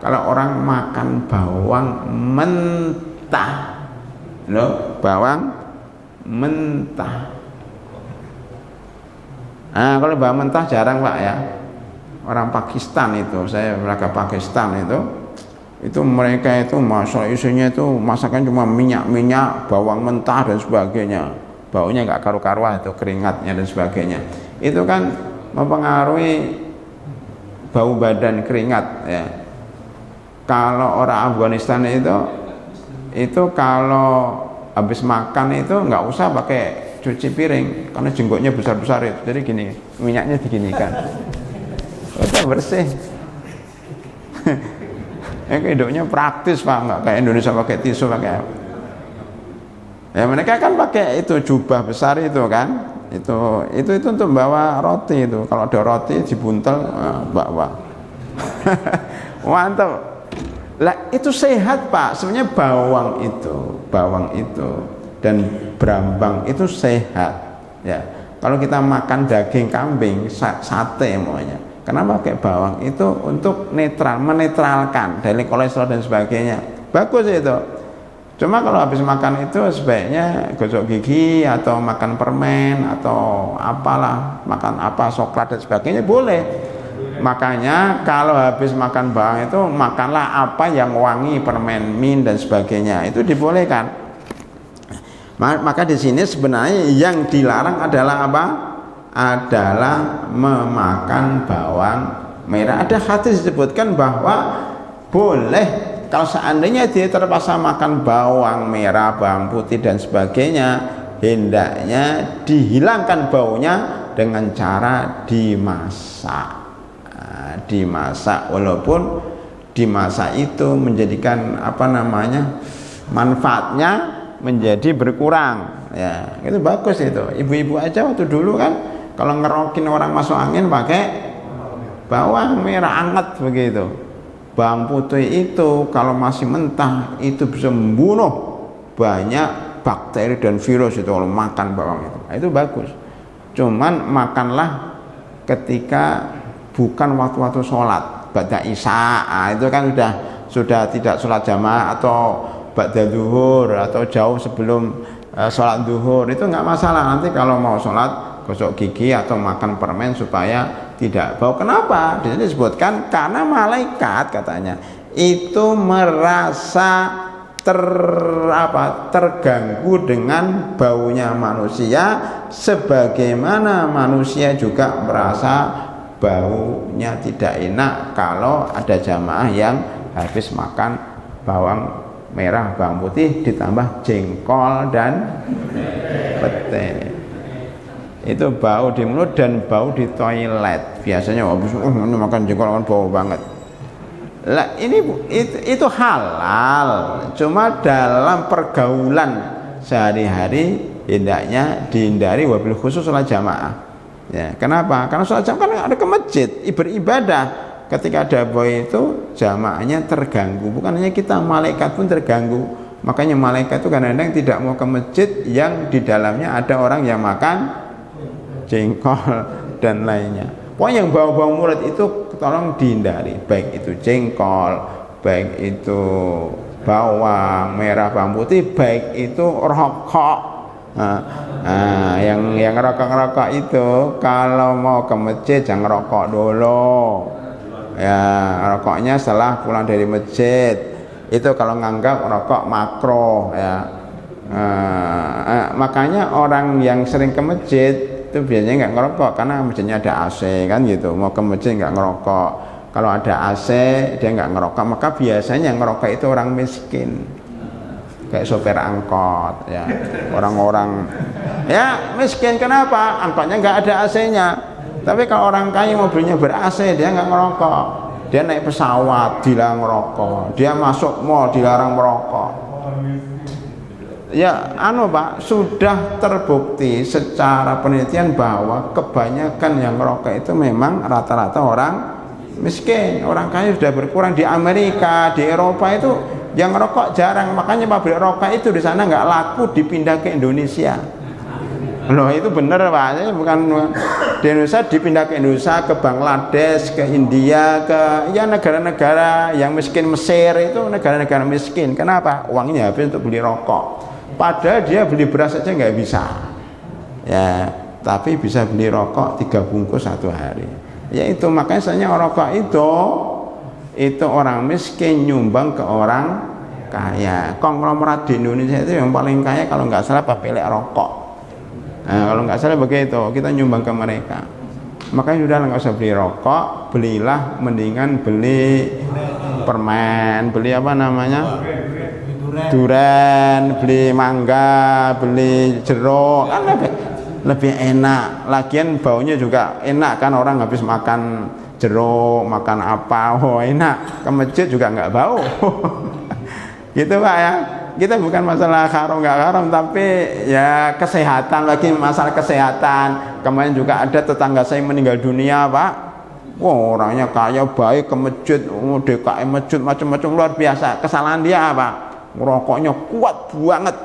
kalau orang makan bawang mentah, loh, bawang mentah. Nah, kalau bawang mentah jarang Pak ya. Orang Pakistan itu, saya pernah ke Pakistan itu mereka itu masalah isinya itu masakan cuma minyak, bawang mentah dan sebagainya, baunya nggak karu-karuan, itu keringatnya dan sebagainya. Itu kan mempengaruhi bau badan, keringat ya. Kalau orang Afghanistan itu kalau habis makan itu nggak usah pakai cuci piring karena jenggotnya besar-besar itu, jadi gini, minyaknya diginikan. Udah bersih. Hidupnya praktis Pak, nggak kayak Indonesia pakai tisu pakai. Ya mereka kan pakai itu jubah besar itu kan, itu untuk bawa roti itu. Kalau ada roti dibuntel, bawa. Mantap. Lah itu sehat Pak. Sebenarnya bawang itu dan brambang itu sehat. Ya. Kalau kita makan daging kambing, sate maunya. Kenapa pakai bawang? Itu untuk menetralkan dari kolesterol dan sebagainya. Bagus itu. Cuma kalau habis makan itu sebaiknya gosok gigi atau makan permen atau apalah, makan apa, coklat dan sebagainya boleh. Makanya kalau habis makan bawang itu makanlah apa yang wangi, permen, min dan sebagainya. Itu dibolehkan. Maka di sini sebenarnya yang dilarang adalah apa? Adalah memakan bawang merah. Ada hadis disebutkan bahwa boleh kalau seandainya dia terpaksa makan bawang merah, bawang putih dan sebagainya, hendaknya dihilangkan baunya dengan cara dimasak. Nah, dimasak, walaupun dimasak itu menjadikan manfaatnya menjadi berkurang ya, itu bagus itu. Ibu-ibu aja waktu dulu kan kalau ngerokin orang masuk angin pakai bawang merah anget begitu. Bawang putih itu kalau masih mentah itu bisa membunuh banyak bakteri dan virus itu kalau makan bawang itu. Nah, itu bagus. Cuman makanlah ketika bukan waktu-waktu sholat, ba'da isya. Nah, itu kan sudah tidak sholat jamaah atau ba'da zuhur atau jauh sebelum sholat zuhur, itu nggak masalah. Nanti kalau mau sholat gosok gigi atau makan permen supaya tidak bau. Kenapa? Di sini disebutkan karena malaikat katanya itu merasa terganggu dengan baunya manusia, sebagaimana manusia juga merasa baunya tidak enak kalau ada jamaah yang habis makan bawang merah, bawang putih ditambah jengkol dan pete. Itu bau di mulut dan bau di toilet. Biasanya habis makan jengkol kan bau banget. Lah ini itu halal. Cuma dalam pergaulan sehari-hari hendaknya dihindari, wabil khusus sholat jamaah. Ya, kenapa? Karena sholat jamaah kan ada ke masjid, beribadah. Ketika ada bau itu jamaahnya terganggu. Bukan hanya kita, malaikat pun terganggu. Makanya malaikat itu kadang-kadang tidak mau ke masjid yang di dalamnya ada orang yang makan jengkol dan lainnya. Pokoknya yang bau-bau mulut itu tolong dihindari, baik itu jengkol, baik itu bawang merah, bawang putih, baik itu rokok. Yang rokok itu kalau mau ke masjid jangan rokok dulu. Ya, rokoknya setelah pulang dari masjid. Itu kalau nganggap rokok makruh ya. Makanya orang yang sering ke masjid itu biasanya nggak ngerokok karena masjidnya ada AC kan gitu. Mau ke masjid nggak ngerokok. Kalau ada AC dia nggak ngerokok, maka biasanya yang ngerokok itu orang miskin, kayak sopir angkot ya, orang-orang ya miskin. Kenapa? Angkotnya nggak ada AC-nya. Tapi kalau orang kaya mobilnya ber-AC, dia nggak ngerokok. Dia naik pesawat dilarang merokok, dia masuk mall dilarang merokok. Ya Pak, sudah terbukti secara penelitian bahwa kebanyakan yang merokok itu memang rata-rata orang miskin. Orang kaya sudah berkurang. Di Amerika, di Eropa itu yang rokok jarang, makanya pabrik rokok itu di sana nggak laku, dipindah ke Indonesia. Loh itu bener Pak, bukan di Indonesia, dipindah ke Indonesia, ke Bangladesh, ke India, ke ya negara-negara yang miskin. Mesir itu negara-negara miskin. Kenapa? Uangnya habis untuk beli rokok. Padahal dia beli beras saja nggak bisa. Ya, tapi bisa beli rokok 3 bungkus 1 hari. Ya itu makanya saya rokok itu orang miskin nyumbang ke orang kaya. Konglomerat di Indonesia itu yang paling kaya kalau nggak salah pemilik rokok. Nah, kalau nggak salah begitu, kita nyumbang ke mereka. Makanya sudah nggak usah beli rokok, belilah mendingan beli permen, beli apa namanya, durian, beli mangga, beli jeruk, kan lebih enak. Lagian baunya juga enak kan, orang habis makan jeruk, makan apa, enak. Ke masjid juga nggak bau. Gitu Pak ya. Kita bukan masalah haram nggak haram, tapi ya kesehatan, lagi masalah kesehatan. Kemarin juga ada tetangga saya meninggal dunia Pak. Wah, orangnya kaya, baik, ke masjid, DKM masjid macam-macam, luar biasa. Kesalahan dia apa? Rokoknya kuat banget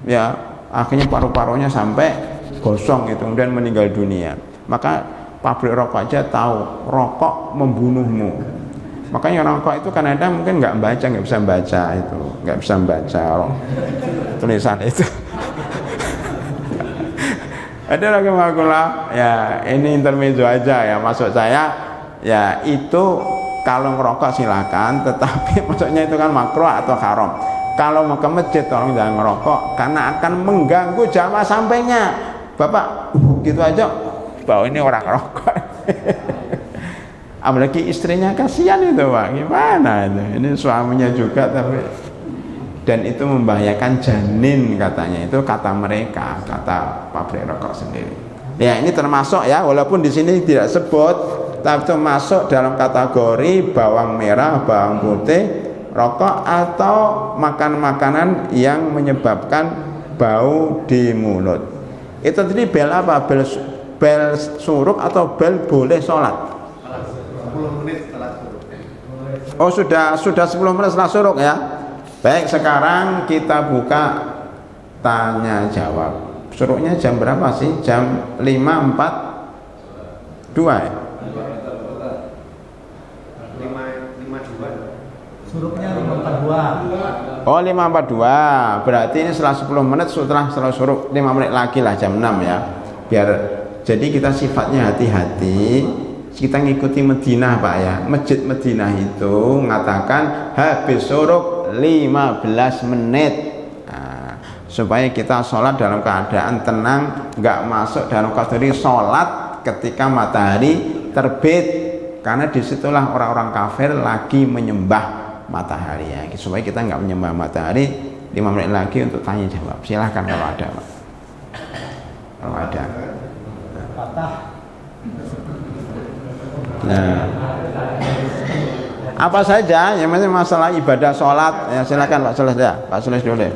ya, akhirnya paru-parunya sampai gosong itu, kemudian meninggal dunia. Maka pabrik rokok aja tahu rokok membunuhmu. Makanya orang rokok itu kadang-kadang mungkin nggak bisa baca itu, nggak bisa baca tulisan itu. Ada lagi makulah, ya ini intermezzo aja ya, maksud saya ya itu kalau ngerokok silakan, tetapi maksudnya itu kan makruh atau haram. Kalau mau ke masjid tolong jangan ngerokok karena akan mengganggu jamaah sampainya. Bapak gitu aja, bahwa ini orang rokok. Apalagi istrinya kasihan itu Pak, gimana itu? Ini suaminya juga tapi, dan itu membahayakan janin katanya, itu kata mereka, kata pabrik rokok sendiri. Ya ini termasuk ya, walaupun di sini tidak sebut, tapi itu masuk dalam kategori bawang merah, bawang putih, rokok atau makan-makanan yang menyebabkan bau di mulut. Itu tadi bel apa? Bel suruk atau bel boleh sholat? 10 menit setelah suruk. Oh sudah 10 menit setelah suruk ya. Baik, sekarang kita buka tanya jawab. Suruknya jam berapa sih? Jam 5.42 ya? 5.52. Suruknya 5.42. Oh 5.42. Berarti ini setelah 10 menit setelah suruk, 5 menit lagi lah, jam 6 ya. Biar jadi kita sifatnya hati-hati. Kita ngikuti Madinah Pak ya. Masjid Madinah itu mengatakan habis suruk 15 menit. Nah, supaya kita sholat dalam keadaan tenang, nggak masuk dalam kategori sholat ketika matahari terbit, karena disitulah orang-orang kafir lagi menyembah matahari ya. Supaya kita nggak menyembah matahari. 5 menit lagi untuk tanya jawab. Silahkan kalau ada Pak. Kalau ada. Patah. Nah, apa saja yang masalah ibadah sholat ya, silakan Pak Sulis ya, Pak Sulis dulu.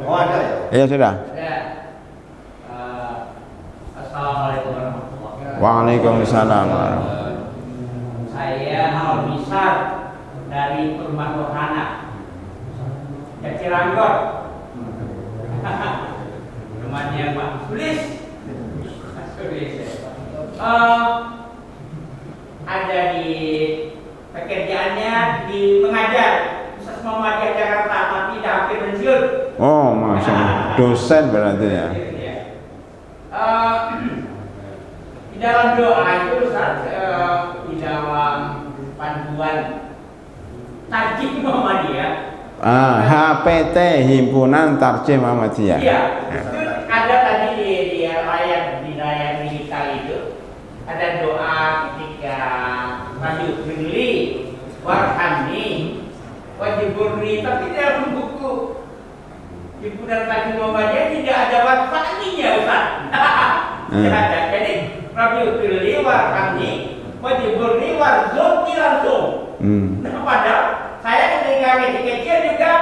Oh ada ya? Iya sudah. Assalamualaikum warahmatullahi wabarakatuh. Waalaikumsalam. Saya Al-Misar dari Perumahan Wahana Kecil Angkor. Rumahnya Pak Sulis. Ada di pekerjaannya di mengajar Ustaz Muhammadiyah Jakarta, tapi dah hampir pensiun. Oh, masya Allah, dosen berarti ya. Di dalam doa itu Ustaz, di dalam panduan Tarjih Muhammadiyah, HPT Himpunan Tarjih Muhammadiyah. iya, itu ada tadi di ayat digital itu ada doa ketika maju beli warhamni wajiburni, tapi dalam buku himpunan Taklim Muhammadiyah tidak ada warhamninya, Ustaz. Tidak ada. Jadi Rabbi beli warhamni wajiburni warzukni langsung. Nah, padahal saya ketika kecil juga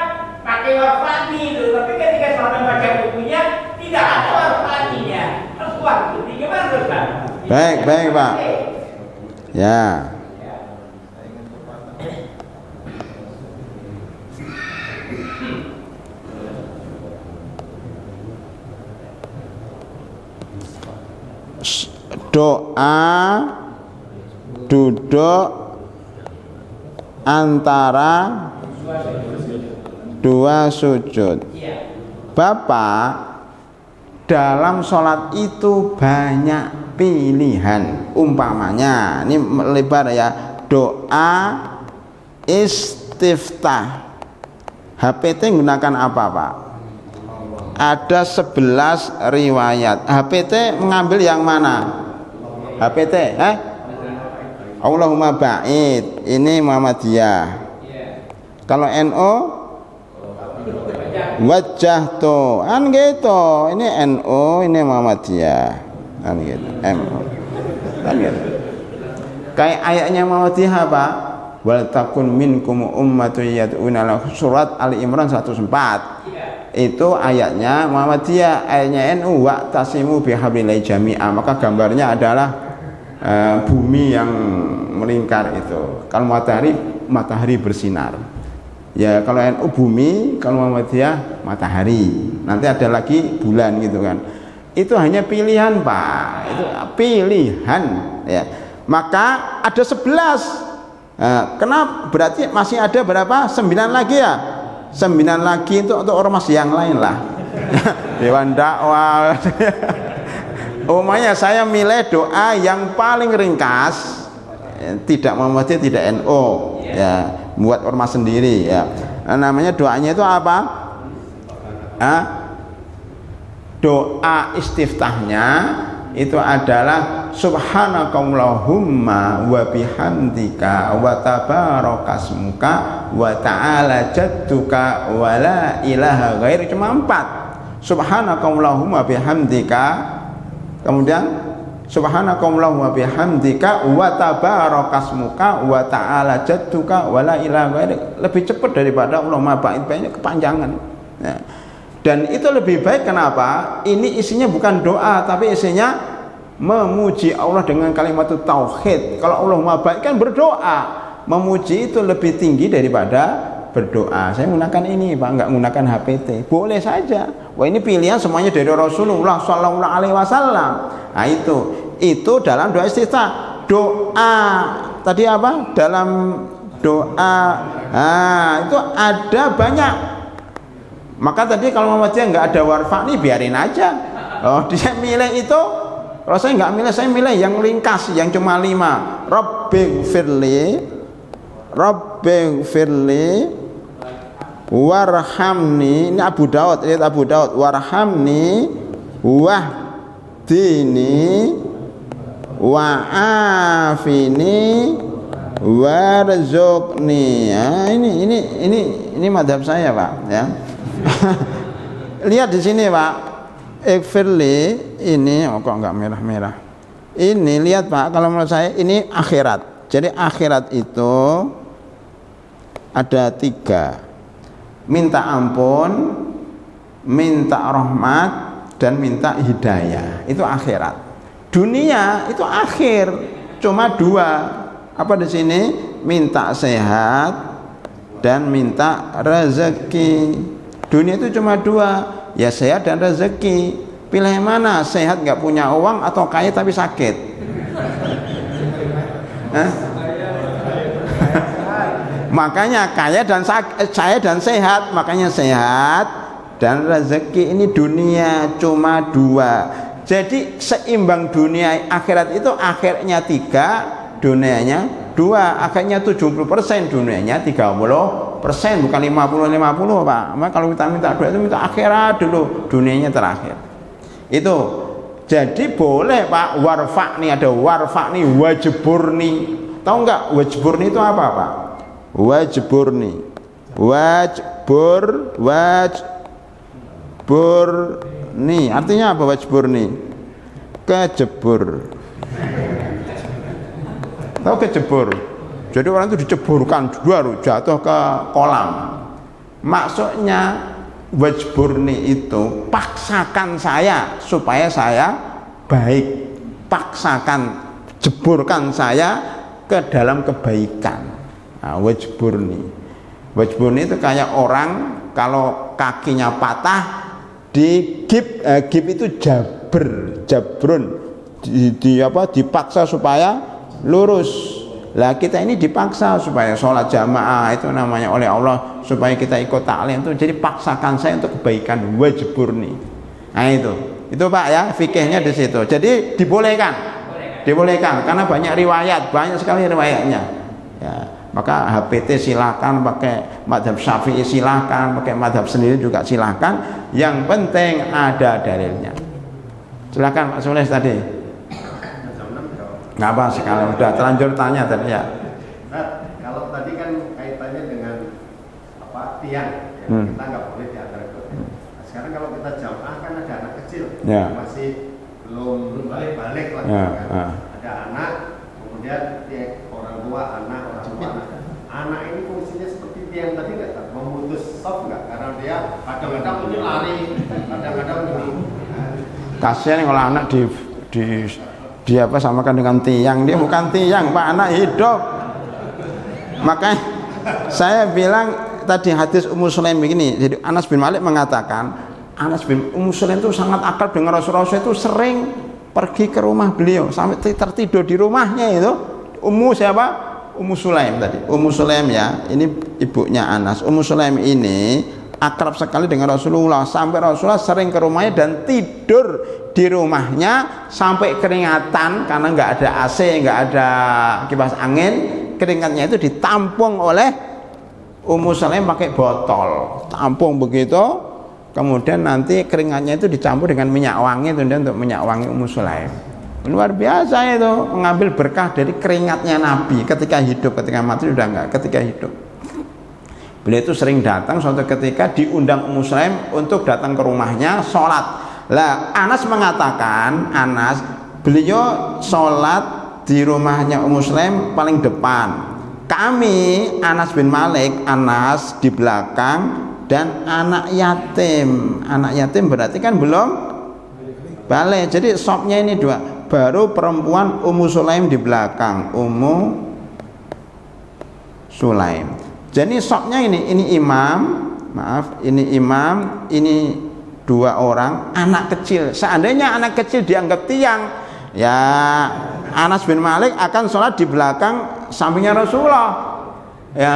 pakai warhamni itu, tapi ketika sampai baca bukunya tidak ada warhamninya. Waktu itu gimana, Ustaz? Baik Pak. Ya. Doa duduk antara dua sujud. Bapak, dalam sholat itu banyak pilihan. Umpamanya, ini lebar ya, doa istiftah. HPT menggunakan apa Pak? Ada 11 riwayat. HPT mengambil yang mana? HPT, Allahumma ba'id, ini Muhammadiyah. Kalau NO wajah tuh, kan gitu. Ini NO, ini Muhammadiyah, kan gitu. MO, kan gitu. Kayak ayatnya Muhammadiyah apa? Wal takun minkum ummatun yad'una ila surat Ali Imran 104. Itu ayatnya Muhammadiyah, ayatnya NU wa'tasimu bihablillahi jami'a. Maka gambarnya adalah bumi yang melingkar itu. Kalau matahari bersinar. Ya kalau NU bumi, kalau Muhammadiyah matahari. Nanti ada lagi bulan gitu kan. Itu hanya pilihan Pak. Itu pilihan ya. Maka ada 11. Kenapa? Berarti masih ada berapa? 9 lagi ya. 9 lagi itu untuk ormas yang lain lah. Dewan dakwah. Umumnya saya milih doa yang paling ringkas, tidak Muhammadiyah, tidak NU, ya, buat ormas sendiri ya. Namanya doanya itu apa? Doa istiftahnya itu adalah subhanakallahumma wa bihamdika wa tabarakasmuka wa ta'ala jadduka wa la ilaha ghairi. Cuma 4. Subhanakallahumma bihamdika, kemudian subhanakallahumma bihamdika wa tabarakasmuka wa ta'ala jadduka wa la ilaha ghairi. Lebih cepat daripada Allahumma ba'id, banyak kepanjangan ya. Dan itu lebih baik. Kenapa? Ini isinya bukan doa, tapi isinya memuji Allah dengan kalimat tauhid. Kalau Allahumma ba'id kan berdoa, memuji itu lebih tinggi daripada berdoa. Saya menggunakan ini Pak, enggak menggunakan HPT. Boleh saja. Wah, ini pilihan semuanya dari Rasulullah Sallallahu Alaihi Wasallam. Nah itu dalam doa istiftah. Doa tadi apa? Dalam doa, itu ada banyak. Maka tadi kalau Muhammadiyah nggak ada warfa'ni, biarin aja. Oh, dia milih itu. Kalau saya nggak milih, saya milih yang ringkas, yang cuma 5. Rabbighfirli warhamni. Ini Abu Daud, lihat Abu Daud. Warhamni wahdini wa'afini warzuqni. Ya, ini madhab saya Pak ya. Lihat di sini Pak, ikfirli ini kok enggak merah-merah. Ini lihat Pak, kalau menurut saya ini akhirat. Jadi akhirat itu ada 3. Minta ampun, minta rahmat, dan minta hidayah. Itu akhirat. Dunia itu akhir, cuma 2. Apa di sini? Minta sehat dan minta rezeki. Dunia itu cuma 2, ya sehat dan rezeki. Pilih yang mana? Sehat nggak punya uang atau kaya tapi sakit? Makanya kaya dan sehat. Makanya sehat dan rezeki. Ini dunia cuma 2. Jadi seimbang dunia akhirat itu akhirnya 3, dunianya 2, akhirnya 70%, dunianya 30%, bukan 50-50 Pak. Maka kalau kita minta doa itu minta akhirat dulu, dunianya terakhir. Itu. Jadi boleh Pak, warfa'ni, ada warfa'ni, wajburni. Tahu enggak wajburni itu apa Pak? Wajburni, wajburni artinya apa wajburni? Kejebur. Tahu kejebur? Jadi orang itu diceburkan jatuh ke kolam. Maksudnya wajburni itu paksakan saya supaya saya baik, paksakan, jeburkan saya ke dalam kebaikan. Nah, wajburni itu kayak orang kalau kakinya patah di gip itu jabrun dipaksa supaya lurus. Lah kita ini dipaksa supaya sholat jamaah itu namanya oleh Allah, supaya kita ikut taklim itu, jadi paksakan saya untuk kebaikan, wajburni. Nah itu Pak ya, fikihnya di situ. Jadi dibolehkan karena banyak sekali riwayatnya ya. Maka HPT silakan, pakai madhab Syafi'i silakan, pakai madhab sendiri juga silakan, yang penting ada dalilnya. Silakan Pak Sules tadi. Nggak apa sekali, udah terlanjur tanya tadi ya. Nah, kalau tadi kan kaitannya dengan tiang ya, kita nggak boleh diantar itu. Nah, sekarang kalau kita jamaah kan ada anak kecil ya, masih belum balik lah ya, kan. Ada anak, kemudian orang tua anak ini fungsinya seperti tiang tadi nggak, memutus sop nggak, karena dia kadang-kadang ini lari, kadang-kadang ini. Kasihan kalau anak dia apa samakan dengan tiang, dia bukan tiang Pak, anak hidup. Makanya saya bilang tadi hadis Ummu Sulaim begini. Jadi Anas bin Malik mengatakan, Ummu Sulaim itu sangat akrab dengan Rasulullah, itu sering pergi ke rumah beliau sampai tertidur di rumahnya itu. Ummu Sulaim tadi, Ummu Sulaim ya, ini ibunya Anas. Ummu Sulaim ini akrab sekali dengan Rasulullah, sampai Rasulullah sering ke rumahnya dan tidur di rumahnya sampai keringatan, karena nggak ada AC, nggak ada kipas angin, keringatnya itu ditampung oleh Ummu Sulaim pakai botol, tampung begitu, kemudian nanti keringatnya itu dicampur dengan minyak wangi itu untuk minyak wangi Ummu Sulaim. Luar biasa itu, mengambil berkah dari keringatnya Nabi ketika hidup, ketika mati udah enggak, ketika hidup. Beliau itu sering datang, suatu ketika diundang Ummu Sulaim untuk datang ke rumahnya sholat. Lah Anas mengatakan, beliau sholat di rumahnya Ummu Sulaim paling depan. Kami, Anas bin Malik, Anas di belakang, dan anak yatim. Anak yatim berarti kan belum balik. Jadi sopnya ini dua. Baru perempuan Ummu Sulaim di belakang, Ummu Sulaim. Jadi sopnya ini imam, ini dua orang anak kecil. Seandainya anak kecil dianggap tiang, ya Anas bin Malik akan sholat di belakang sampingnya Rasulullah. Ya,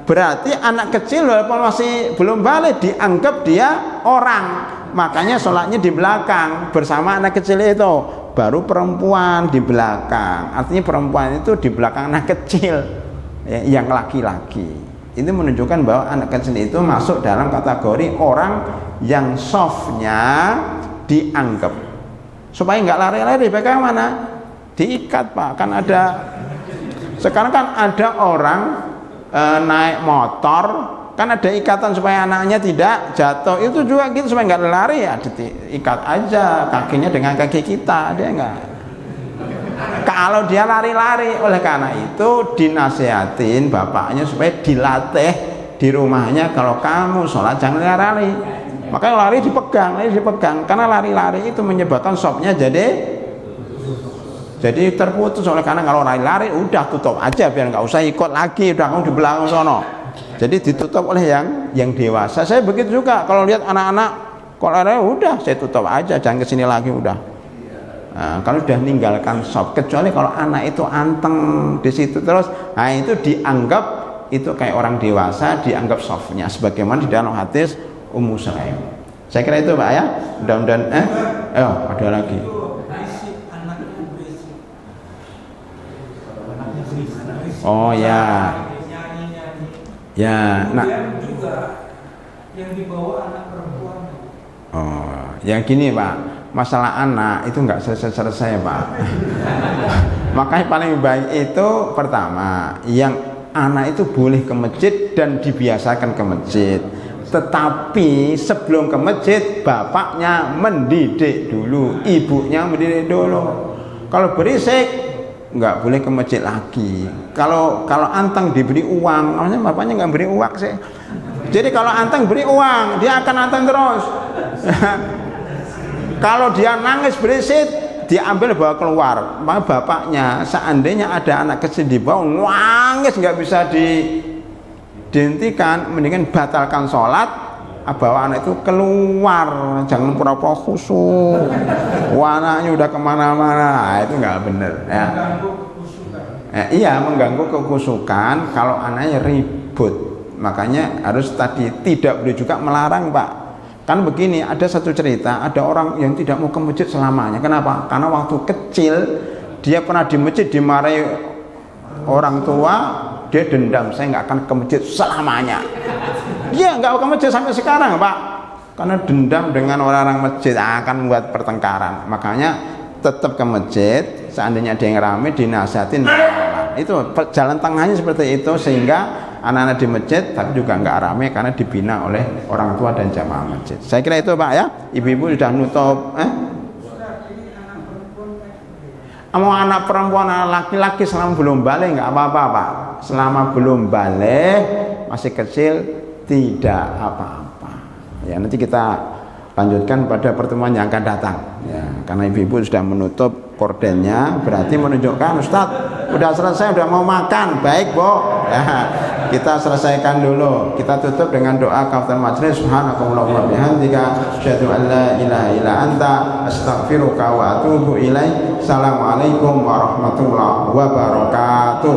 berarti anak kecil walaupun masih belum balik dianggap dia orang, makanya sholatnya di belakang bersama anak kecil itu. Baru perempuan di belakang, artinya perempuan itu di belakang anak kecil ya, yang laki-laki. Ini menunjukkan bahwa anak kecil itu masuk dalam kategori orang yang softnya dianggap, supaya nggak lari-lari. Bagaimana? Diikat Pak, kan ada sekarang kan ada orang naik motor kan ada ikatan supaya anaknya tidak jatuh, itu juga gitu supaya nggak lari ya, diikat aja kakinya dengan kaki kita, dia nggak. Kalau dia lari-lari, oleh karena itu dinasihatin bapaknya supaya dilatih di rumahnya, kalau kamu sholat jangan lari-lari. Makanya lari dipegang, karena lari-lari itu menyebabkan sopnya jadi terputus. Oleh karena kalau lari-lari udah tutup aja, biar nggak usah ikut lagi, udah kamu di belakang sono. Jadi ditutup oleh yang dewasa. Saya begitu juga kalau lihat anak-anak kalau lari udah saya tutup aja, jangan kesini lagi udah. Nah, kalau sudah meninggalkan sop, kecuali kalau anak itu anteng di situ terus, nah itu dianggap itu kayak orang dewasa, dianggap sofnya sebagaimana di dalam hadis Ummu Sulaim. Saya kira itu Pak ya. Mudah-mudahan ada lagi. Oh ya. Ya, nah juga yang dibawa anak perempuan. Oh, yang gini Pak. masalah anak itu nggak selesai-selesai Pak. Makanya paling baik itu pertama, yang anak itu boleh ke masjid dan dibiasakan ke masjid. Tetapi sebelum ke masjid, bapaknya mendidik dulu, ibunya mendidik dulu. Kalau berisik, nggak boleh ke masjid lagi. Kalau anteng diberi uang, namanya bapaknya nggak beri uang sih. Jadi kalau anteng beri uang, dia akan anteng terus. Kalau dia nangis berisik, diambil bawa keluar. Maka bapaknya seandainya ada anak kecil di bawah nangis nggak bisa dihentikan, mendingan batalkan sholat, bawa anak itu keluar, jangan pura-pura khusyuk. Anaknya udah kemana-mana, itu nggak bener ya. Iya, mengganggu kekhusyukan kalau anaknya ribut. Makanya harus tadi tidak boleh juga melarang Pak. Kan begini, ada satu cerita, ada orang yang tidak mau ke masjid selamanya. Kenapa? Karena waktu kecil dia pernah di masjid dimarahi orang tua, dia dendam, saya nggak akan ke masjid selamanya. Dia nggak ke masjid sampai sekarang Pak, karena dendam dengan orang-orang masjid, akan membuat pertengkaran. Makanya tetap ke masjid, seandainya ada yang ramai dinasihatin. Itu jalan tengahnya seperti itu, sehingga anak-anak di masjid tapi juga nggak ramai karena dibina oleh orang tua dan jamaah masjid. Saya kira itu Pak ya. Ibu-ibu sudah nutup. Mau anak perempuan, anak laki-laki selama belum balik nggak apa-apa Pak. Selama belum balik, masih kecil, tidak apa-apa. Ya, nanti kita lanjutkan pada pertemuan yang akan datang. Ya, karena ibu-ibu sudah menutup kordennya, berarti menunjukkan Ustadz udah selesai, udah mau makan. Baik Bu. Ya, kita selesaikan dulu. Kita tutup dengan doa kafaratul majlis. Subhanakallahumma bihamdika asyhadu an la ilaha illa anta astaghfiruka wa atubu ilaik. Assalamualaikum warahmatullahi wabarakatuh.